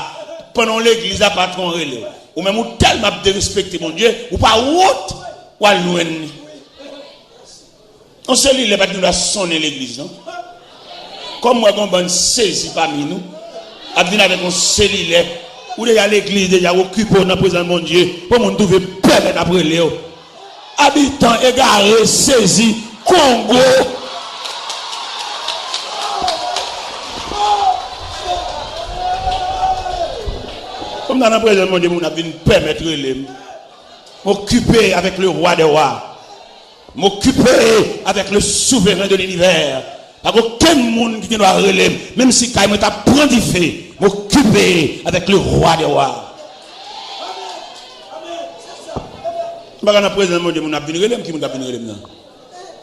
pendant l'église a patron relé ou même ou tellement de respecter mon Dieu, ou pas route, ou à loin. On se lit les bâtiments doit sonner l'église, non? Comme moi, on bonne saisie parmi nous, à venir avec un cellulaire, ou déjà l'église déjà occupée dans la présence de mon Dieu, pour mon trouver permettre après Léo. Habitants égarés, saisis, Congo. Comme dans la présence de mon Dieu, on a vu permettre de m'occuper avec le roi des rois, m'occuper avec le souverain de l'univers. Pas aucun monde qui doit relever, même si quand il t'a prend du fait, m'occuper avec le roi des rois. Dans la présence de mon Dieu, on a vu relève qui m'a vu relève.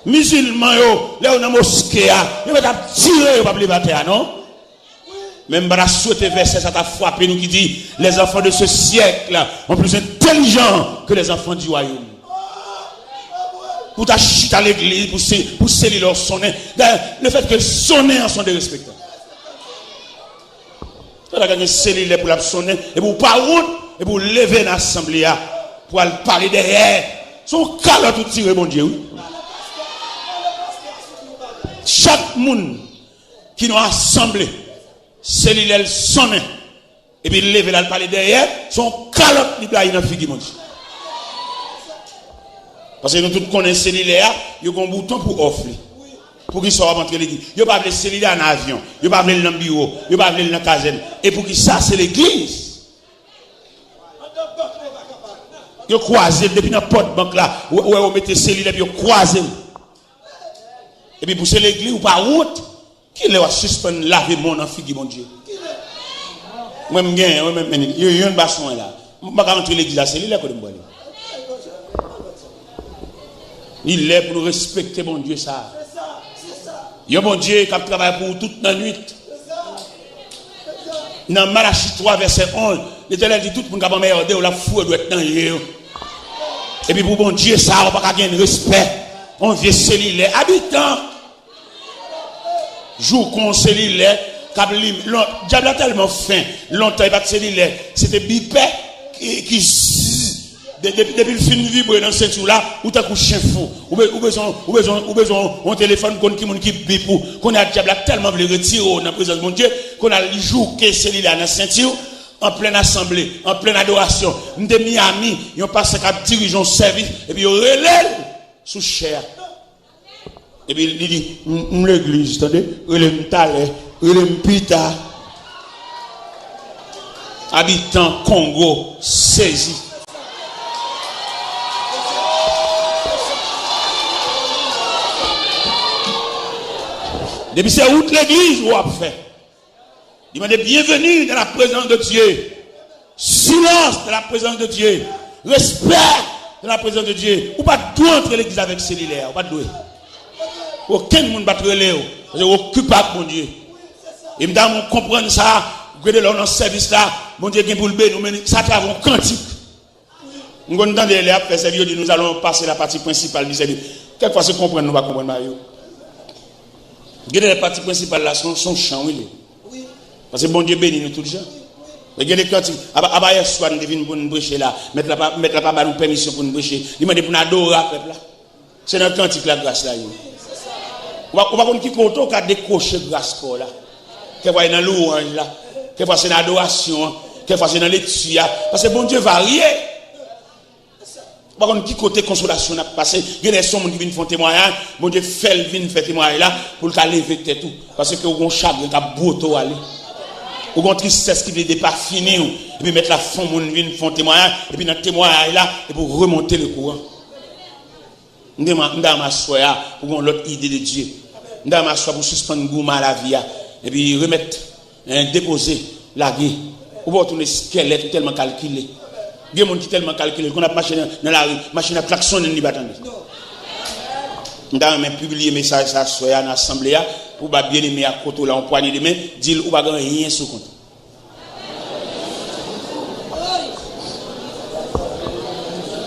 Musulmans, là on a mosquée, ils vont tirer, ils vont pas les battre, non? Même la souhaité verset, ça t'a frappé, nous qui dit, les enfants de ce siècle sont plus intelligents que les enfants du royaume. Pour t'acheter à l'église, pour sceller leur sonnet. Le fait que le sonnet en sont des respectables. Tu as gagné sceller pour la sonner, et pour pas route, et pour lever l'assemblée, pour aller parler derrière. Son calot tout tiré, mon Dieu. Oui. Chaque monde qui nous a assemblé, cellulaire sonne et puis lever là le parler derrière son calotte il doit y dans figure mon Dieu. Parce que nous tous connaissons cellulaire, il y a un bouton pour offrir. Pour qu'il soit rentré l'église. Il n'y a pas de cellulaire en avion, il n'y a pas de dans le bureau, il n'y a pas de dans la caserne. Et pour qui ça c'est l'église. Il a croisé depuis dans la porte banque là où on mettait cellulaire puis il croisé. Et puis pour c'est l'église ou pas route. Qui l'a suspendre laver mon enfant mon Dieu. Moi même gain, moi même il y a un basson là. Moi quand rentrer l'église là, c'est lui là que me boire. Il est pour respecter mon Dieu ça. Il y a mon Dieu qui travaille pour toute la nuit. Dans Malachie 3 verset 11, l'Éternel dit tout le monde qui a meilleur Dieu la foi doit être dans eux. Et puis pour mon Dieu ça on pas gagner respect. On vient cellulaire habitant jour qu'on cellulaire, diable a tellement faim, longtemps il pas de cellulaire, c'était bipé qui depuis le film vibre dans cette là, ou t'as couché fou, ou besoin un téléphone qui bip qu'on a diable a tellement voulu retirer dans la présence de mon Dieu, qu'on a le jour que cellulaire dans la ceinture en pleine assemblée, en pleine adoration, nous de Miami, ils ont passé à diriger un service et puis ils relèvent sous chair. Et puis il dit, l'église, attendez, il est talé, il est pita. Habitant Congo, saisi. Depuis c'est où l'église ou a fait. Il m'a dit, bienvenue dans la présence de Dieu. Silence dans la présence de Dieu. Respect dans la présence de Dieu. Ou pas tout entrer l'église avec cellulaire, ou pas doué. Aucun monde ne va te relayer. Parce que occupe avec mon Dieu. Et me donne comprendre ça. Vous avez dans le service là. Mon Dieu, pour le béni, ça travaille un cantique. Nous avons entendu les après service, nous allons passer la partie principale du service. Quelquefois, c'est comprendre, nous ne pouvons pas comprendre. Vous avez la partie principale là, son chant, oui. Parce que bon Dieu bénit nous tous les gens. Il y a des cantiques. Hier soir, nous devons nous prêcher là. Mettre la pas nous permission pour nous prêcher. Il m'a dit pour nous adorer le peuple là. C'est dans le cantique la grâce là. On va voir qui compte qui a décroché grâce pour là. Quelquefois c'est dans l'orange là, quelquefois c'est dans l'adoration, quelquefois c'est dans l'étude. Parce que bon Dieu varie. On va voir qui côté consolation n'a passé. Il y a des gens qui viennent faire témoignage. Bon Dieu fait venir faire témoignage là pour le lever tête tout. Parce que on chagrin qui a beau aller. On tristesse qui n'est pas fini. Et puis mettre la femme qui vient faire témoignage. Et puis dans le témoignage là, et pour remonter le courant. Nous avons m'asseoir pour l'autre idée de Dieu. Nous avons m'asseoir pour suspendre le gourmand à la vie. Et puis remettre, déposer la vie. Ou pas tourner squelette tellement calculé. Il y a des gens qui sont tellement calculés qu'on a marché dans la rue, machine à klaxon et n'y va attendre. Nous avons même publié un message à soir dans l'assemblée pour bien aimer à côté là en poignée de main, dire ou pas rien sur compte.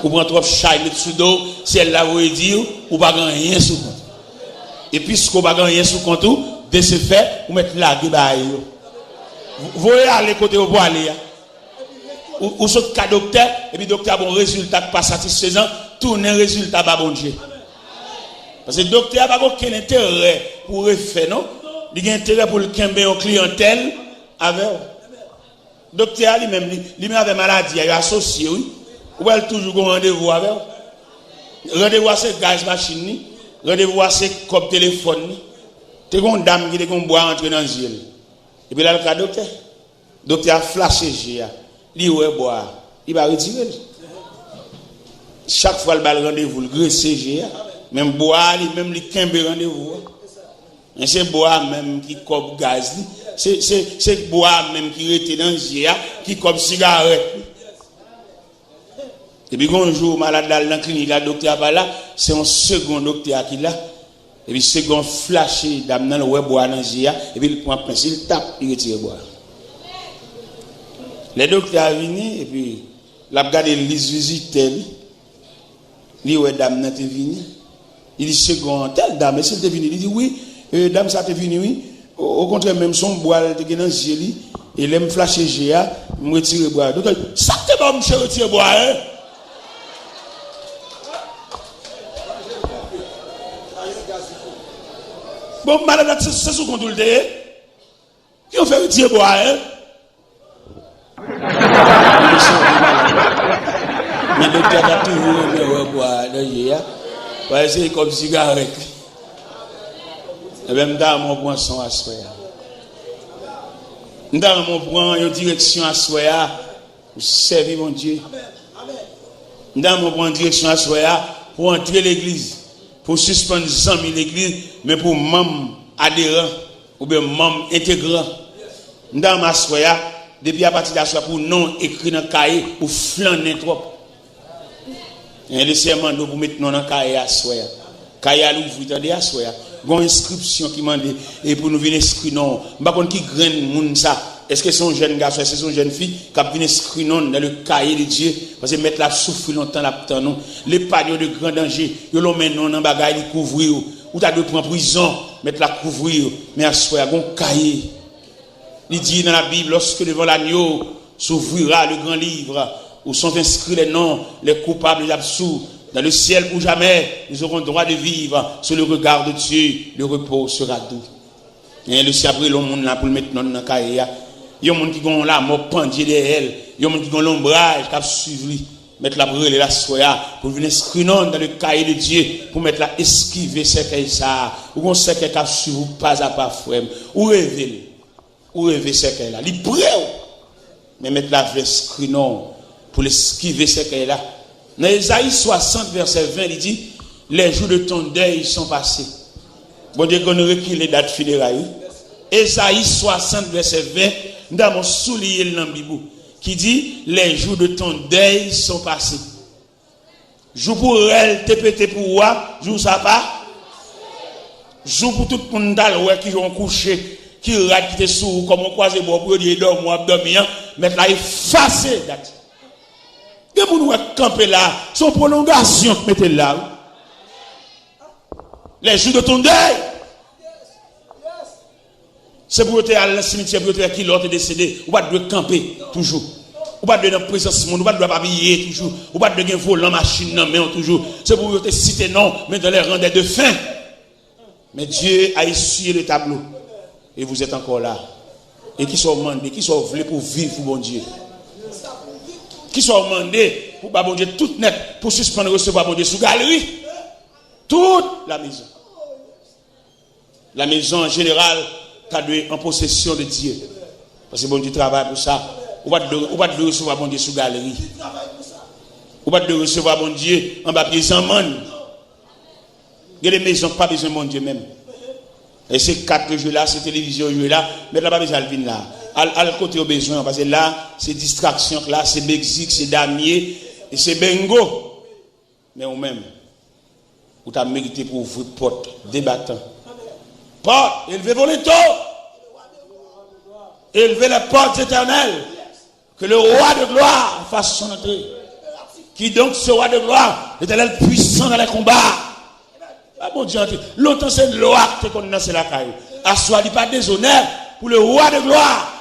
Ou prend trop chai mettre sous dos, si elle l'a voulu dire ou pas rien sur compte. Et puisque ou pas rien sur compte, de ce fait, vous mettez la gueule. Vous voyez aller côté où vous aller. ou saute cas docteur, et puis docteur bon résultat pas satisfaisant, tourner résultat pas bon Dieu. Parce que docteur n'a pas aucun intérêt pour refaire, non? Il a intérêt pour le camber en clientèle avec. Docteur lui-même avait maladie, il a associé, oui. Ou elle toujours un rendez-vous avec. Rendez-vous c'est gaz machine, rendez-vous c'est cop téléphone. Tu as une dame qui a boire entrer dans le ciel. Et puis là, le cas docteur. Docteur a flashé, il va boire, il va retirer. Chaque fois, il va le rendez-vous, le graisser, même boire, même les 15 rendez-vous. C'est boire même qui cop gaz, c'est boire même qui était dans le ciel, qui cop cigarette. Et puis, un jour, malade dans la clinique, le docteur pas là, c'est un second docteur qui est là. Et puis, second flashé, dame dans le web boire dans le ciel, et puis il prend un pince, il tape, il retire boire. Les docteurs viennent et puis la regardé les visiteurs. Il dit dame n'a te venu. Il dit second telle dame est-ce qu'elle est venue? Il dit oui, dame ça te venu oui. Au contraire même son bois te dans ciel et l'aime flasher GA, me retirer bois. Donc ça te va me retirer bois hein. Bon malade c'est sous contrôle de qui on fait retirer bois hein. Mais le docteur a toujours aimé boire dans le c'est comme cigarette. Et même dans mon point son à soi. Dans mon point une direction à soi pour servir mon Dieu. Dans mon point direction à soi pour entrer l'église, pour suspendre les amis l'église, mais pour membres adhérents ou bien membres intégrants. Dans ma soya depuis à partir de la soirée pour non écrit dans le cahier pour flâner trop. Et le serment pour mettre non dans le cahier à soya. Cahier à l'ouvrir dans la soya. Une inscription qui m'a dit et pour nous venir inscrire non. Par contre qui graine moun ça. Est-ce que c'est un jeune garçon, est-ce que c'est une jeune fille qui a venu inscrire non dans le cahier de Dieu parce que mettre la souffrir longtemps la temps non. Les pagnos de grand danger, yo l'ont met non dans bagaille li couvrir ou t'as de prendre prison, mettre la couvrir mais à soya gon cahier. Il dit dans la Bible, lorsque devant l'agneau s'ouvrira le grand livre, où sont inscrits les noms, les coupables, les absous, dans le ciel pour jamais, ils auront le droit de vivre sous le regard de Dieu, le repos sera doux. Et le ciel après le monde là pour le mettre dans le cahier. Il y a des gens qui ont la mort pendue de elle, il y a des gens qui ont l'ombrage qui a suivi, mettre la brûle et la soya, pour venir inscrire dans le cahier de Dieu, pour mettre la esquiver ce qu'il ça, ou qu'on sait qu'il a suivi pas à pas frère, ou révéler. Ou rêver ce qu'elle a. Il brûle. Mais mettre la veste non pour l'esquiver ce qu'elle a. Dans Ésaïe 60, verset 20, il dit les jours de ton deuil sont passés. Bon Dieu, qu'on aurait qu'il les dates funérailles. Ésaïe 60, verset 20, dans mon soulier le Nambibou, qui dit les jours de ton deuil sont passés. Jour pour elle, te pété pour moi, jour ça pas. Jour pour tout le monde qui ont couché. Qui rate qui te sous comme on croise bon pour dire dors moi dormir mettre là effacer date. Que pour nous camper là, son prolongation mettez là. Les jours de ton deuil. C'est pour te aller au cimetière pour te qui l'autre décédé, ou pas de camper toujours. Ou pas de dans présence monde, ou pas de habiller toujours, ou pas de voler machine non mais toujours. C'est pour te citer non mais dans les rangs des de fin. Mais Dieu a essuyé le tableau. Et vous êtes encore là. Et qui sont demandés, qui sont voulés pour vivre pour bon Dieu. Qui sont demandés pour bon Dieu tout net, pour suspendre recevoir bon Dieu sous galerie. Toute la maison. La maison en général, tu en possession de Dieu. Parce que bon Dieu travaille pour ça. Ou pas de recevoir bon Dieu sous galerie. Ou pas de recevoir bon Dieu en papier sans monde. Il y a des maisons pas besoin de bon Dieu même. Et ces 4 jeux là, ces télévisions jeux là, mais là pas besoin de venir là. À le côté au besoin parce que là, c'est distraction là, c'est Mexique, c'est damier et c'est bingo. Mais ou même ou t'as mérité pour ouvrir porte débattant. Porte, élevez vos létaux. Élevez les portes éternelles. Que le roi de gloire fasse son entrée. Qui donc ce roi de gloire, l'Éternel puissant dans les combats. Ah mon Dieu, longtemps c'est le roi qui est la caille. Assois pas déshonneur pour le roi de gloire.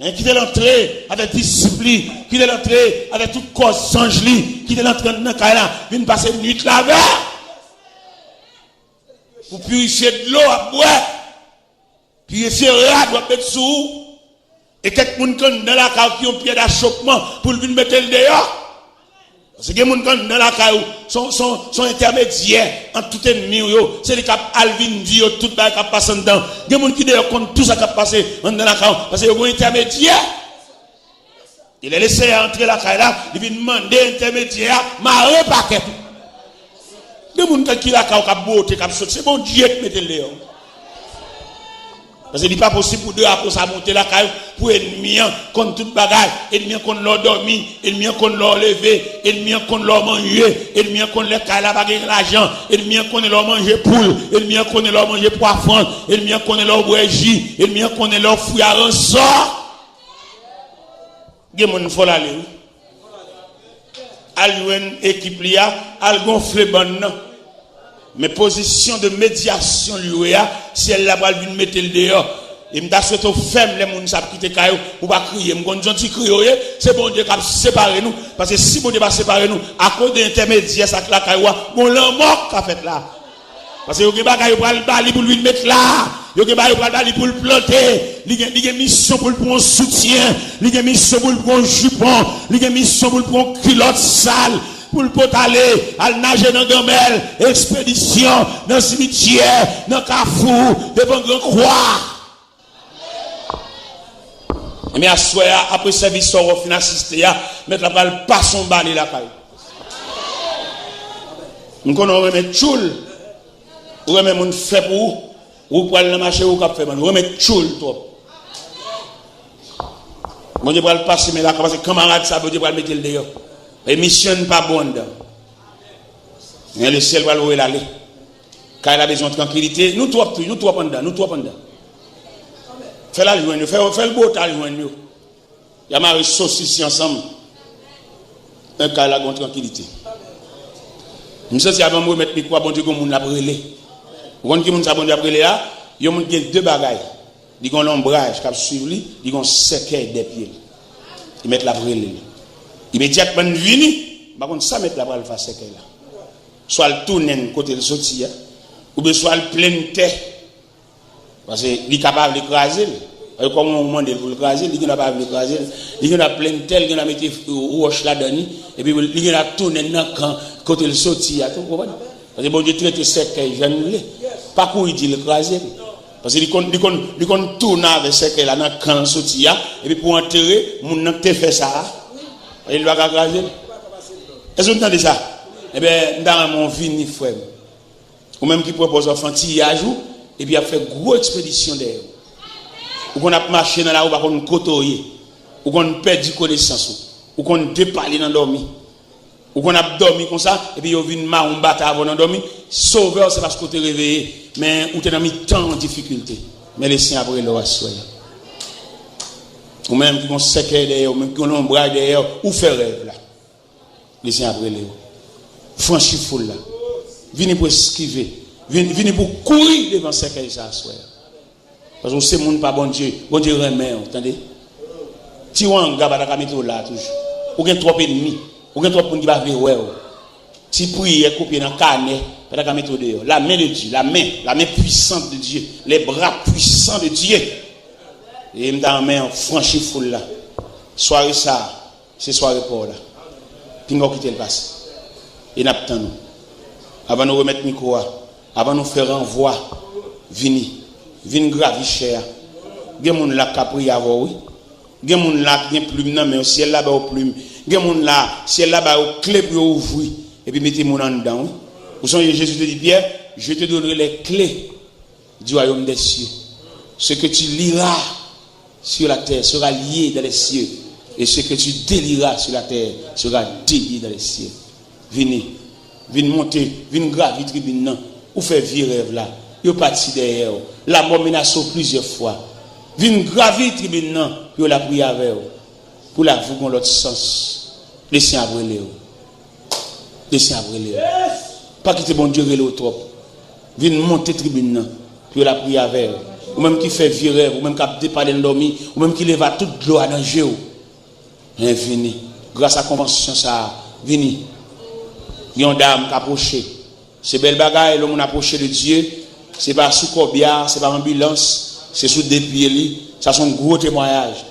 Qui est l'entrée avec discipline, qui est l'entrée avec toute cause sange, qui est l'entrée dans le cas, vient passer une nuit là-bas. Pour purifier de l'eau à boire, purifier l'eau doit mettre sous. Et quelqu'un qui dans la cave qui ont pied d'achoppement pour venir mettre le dehors. Parce que les gens dans la cave sont intermédiaires entre tout ennemi, c'est les cap Alvin dit tout le qui passe dedans. Les gens qui d'ailleurs comptent tout ça qui passe dans la cave parce que les intermédiaires. Il a laissé entrer la cave là, il vient demander intermédiaire, marre paquet. Les gens qui la cave qui beauté qui saute, c'est bon Dieu qui met le dehors. Parce que ce n'est pas possible pour deux après ça monter la caille pour ennemi contre toute bagaille, ennemi contre leur dormir, ennemi contre leur lever, ennemi contre leur manger, ennemi contre les cailles la baguette l'argent, ennemi contre leur manger poule, ennemi contre leur manger poisson, ennemi contre leur bougie, ennemi contre leur fruits à ressort. Il y a mon faut aller. Al équipe là, al gonfler bonne. Mais position de médiation lui si elle la va venir mettre le dehors et me souhaite aux femmes les gens ça quitter caillou ou pas crier me gon gentil crier c'est bon Dieu qui a séparé nous parce que si bon Dieu va séparer nous à cause d'intermédiaire ça la caillou bon l'amour qu'a fait là parce que yo bagay pour le bali pour lui mettre là yo bagay pour le bali pour le planter il y a mission pour le soutien il y a mission pour le jupon il y a mission pour le culotte sale pour le pot aller, à nager dans gamelle, expédition, dans le cimetière, dans le carrefour, devant grand croix. Mais à soi, après service, on va assister, mettre la balle, pas son balai la caille. Nous connaissons remettre choule, ou remettre mon fait pour ou pour aller marcher ou cap faire, ou remettre choule trop. Bon Dieu va le passer, mais là, parce que camarade, ça, bon Dieu va le mettre le dehors. Et mission n'est pas bonne. Mais le ciel va l'ouvrir l'aller. Car il a besoin de tranquillité. Nous trois pendant. Fais la joindre, fais le beau temps joindre. Il y a ma sauce ici ensemble. Un cas la bonne tranquillité. Nous sommes avant de mettre micro, bon Dieu, comme on l'a brûlé. Vous voyez qui on l'a brûlé là? Il y a deux bagailles. Ils ont l'ombrage qui suivre lui, ils ont séqué des pieds. Ils mettent la brûlée. Immédiatement vini, par contre ça met la bras le faire séquer là. Soit le tourner côté le sorti ou bien soit le plein terre parce que il est capable d'écraser. Comme on demande pour l'écraser, il est capable d'écraser. Il est plein terre, il a mettre roche là-dedans et puis il a tourner dans côté le sorti tu comprends? Parce que bon Dieu traite séquer jeune pas quoi il dit l'écraser. Parce qu'il compte tourner avec séquer là dans camp sorti et puis pour enterrer mon n'a te fait ça. Il va écraser. Est-ce que vous entendez ça? Eh bien, dans mon vini frère, ou même qui propose un enfantillage, et puis il a fait gros expédition d'ailleurs. Ou qu'on a marché dans la rue, ou qu'on a côtoyé, ou qu'on a perdu connaissance, ou qu'on a déparlé dans dormi, ou qu'on a dormi comme ça, et puis il y a une marron bataille avant de dormir. Sauveur, c'est parce que tu es réveillé, mais ou tu es dans temps en difficulté. Mais les siens après le rassurent. Ou même qui ont séqué d'ailleurs, ou même qui ont l'ombrage d'ailleurs, ou faire rêve là. Les siens après les franchis foule là. Venez pour esquiver. Venez pour courir devant séqué ça soir. Parce que c'est monde pas bon Dieu remet, entendez? Si on gaba da mettre là toujours. Ou gen trop ennemi, ou gen trop monde qui va venir ouais. Si prier copier dans carnet, pas da mettre dehors. La main de Dieu, la main puissante de Dieu, les bras puissants de Dieu. Et m'dan main franchi foule là. Soirée ça, c'est soirée pour là. Pingo quitter le passe. Et n'attend nous. Avant nous remettre micro, avant nous faire envoi, vini gravir cher. Gen moun la capri avant oui. Gen moun la gen plume nan mais ciel là-bas au plume. Gen moun la ciel là-bas au clé pour ouvrir et puis mettez moun en dedans. Oui. Vous savez Jésus te dit Pierre, je te donnerai les clés du royaume des cieux. Ce que tu liras sur la terre sera lié dans les cieux. Et ce que tu délieras sur la terre sera délié dans les cieux. Venez monter, venez gravir tribune, ou faire virer rêve là. Vous parti derrière. La mort menace plusieurs fois. Venez gravir tribune, puis la prière avec vous. Pour la vous dans l'autre sens. Laissez brûler. Laissez brûler. Pas quitter bon Dieu le trop. Venez monter tribune, puis la prière avec vous. ou même qui fait virer, ou même qui a déparé d'endormi, ou même qui lève à toute l'eau à danger. Vini. Grâce à la convention, ça, vini. Il y a une dame qui a approché. C'est belle bagaille, l'homme a approché de Dieu. C'est pas sous corbillard, c'est pas ambulance, c'est sous des pieds. Ça, c'est un gros témoignage.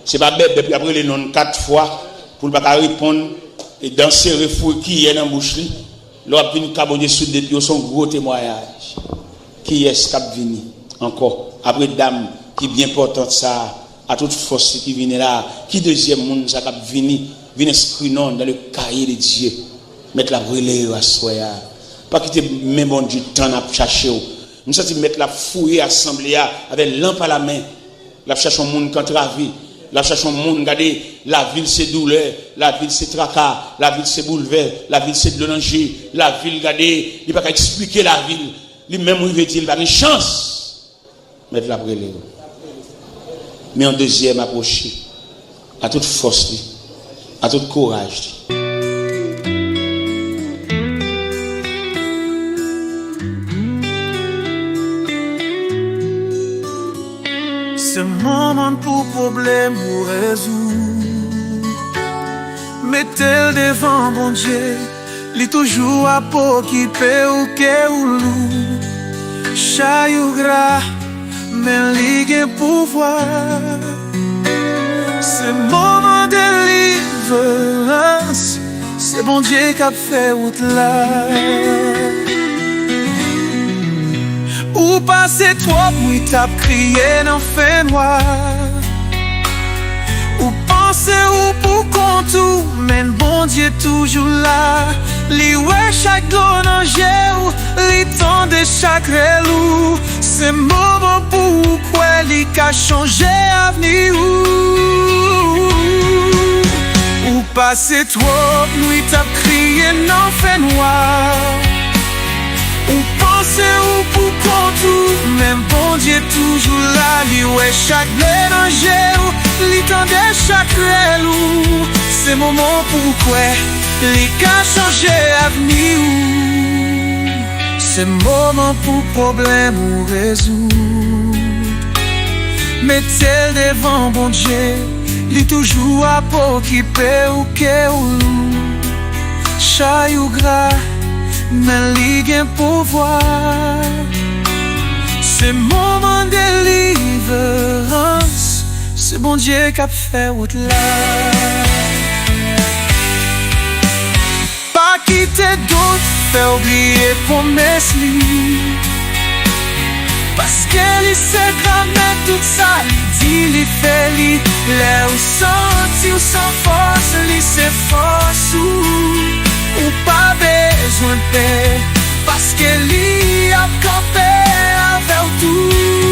C'est pas bête, depuis après les noms 4 fois, pour ne pas répondre et danser le fou qui est dans la bouche. L'homme vient cabonner sous des pieds, c'est un gros témoignage. Qui est-ce qui a venu encore? Après dame qui est bien importante, ça, à toute force qui vient là, qui deuxième monde, ça qui vient inscrire non dans le cahier de Dieu. Mettre la brûlée à soya. Pas quitter même bon du temps à chercher. Nous sommes mettre la fouille assemblée avec lampe à la main. La chercher un monde qui vie. La chercher un monde, regardez, la ville c'est douleur, la ville c'est tracas, la ville c'est bouleversé, la ville c'est de danger, la ville, regardez, il ne peut pas expliquer la ville. Lui-même, il veut dire, il va avoir une chance. Mettre la brûlée. Mais en deuxième approche, à toute force, à tout courage. Ce moment pour problème ou résoudre, mettez-le devant bon Dieu, li toujours à pour qui peut ou que ou loup. Chaille gras, mais ligue pouvoir. Ce moment de délivrance, c'est bon Dieu qui a fait route là. Ou passer trop bruit, t'as crié dans fait noir. Ou penser ou pour contour, mais bon Dieu toujours là. Li ouais chaque danger ou li tende chaque relou. C'est moment pour quoi li qu'a changé avenir ou passer trop nuit, t'as crié dans fait noir. Ou penser ou pour contour, même bon Dieu toujours là. Li ouais chaque danger ou li tende chaque relou. C'est moment pourquoi li qu'a changé avenir. C'est moment pour problème ou résoudre. Mettez-le devant bon Dieu, li toujours à pour qui peut ou que ou chaille ou gras. Mais ligue un pouvoir. C'est moment de délivrance, c'est bon Dieu qui a fait route là. Pas quitter d'autres, faire oublier promesse li. Parce qu'elle sait grammer tout ça, il dit, il fait li. Là où senti ou sans force, li c'est force ou pas besoin de paix, parce que lui a campé avec tout.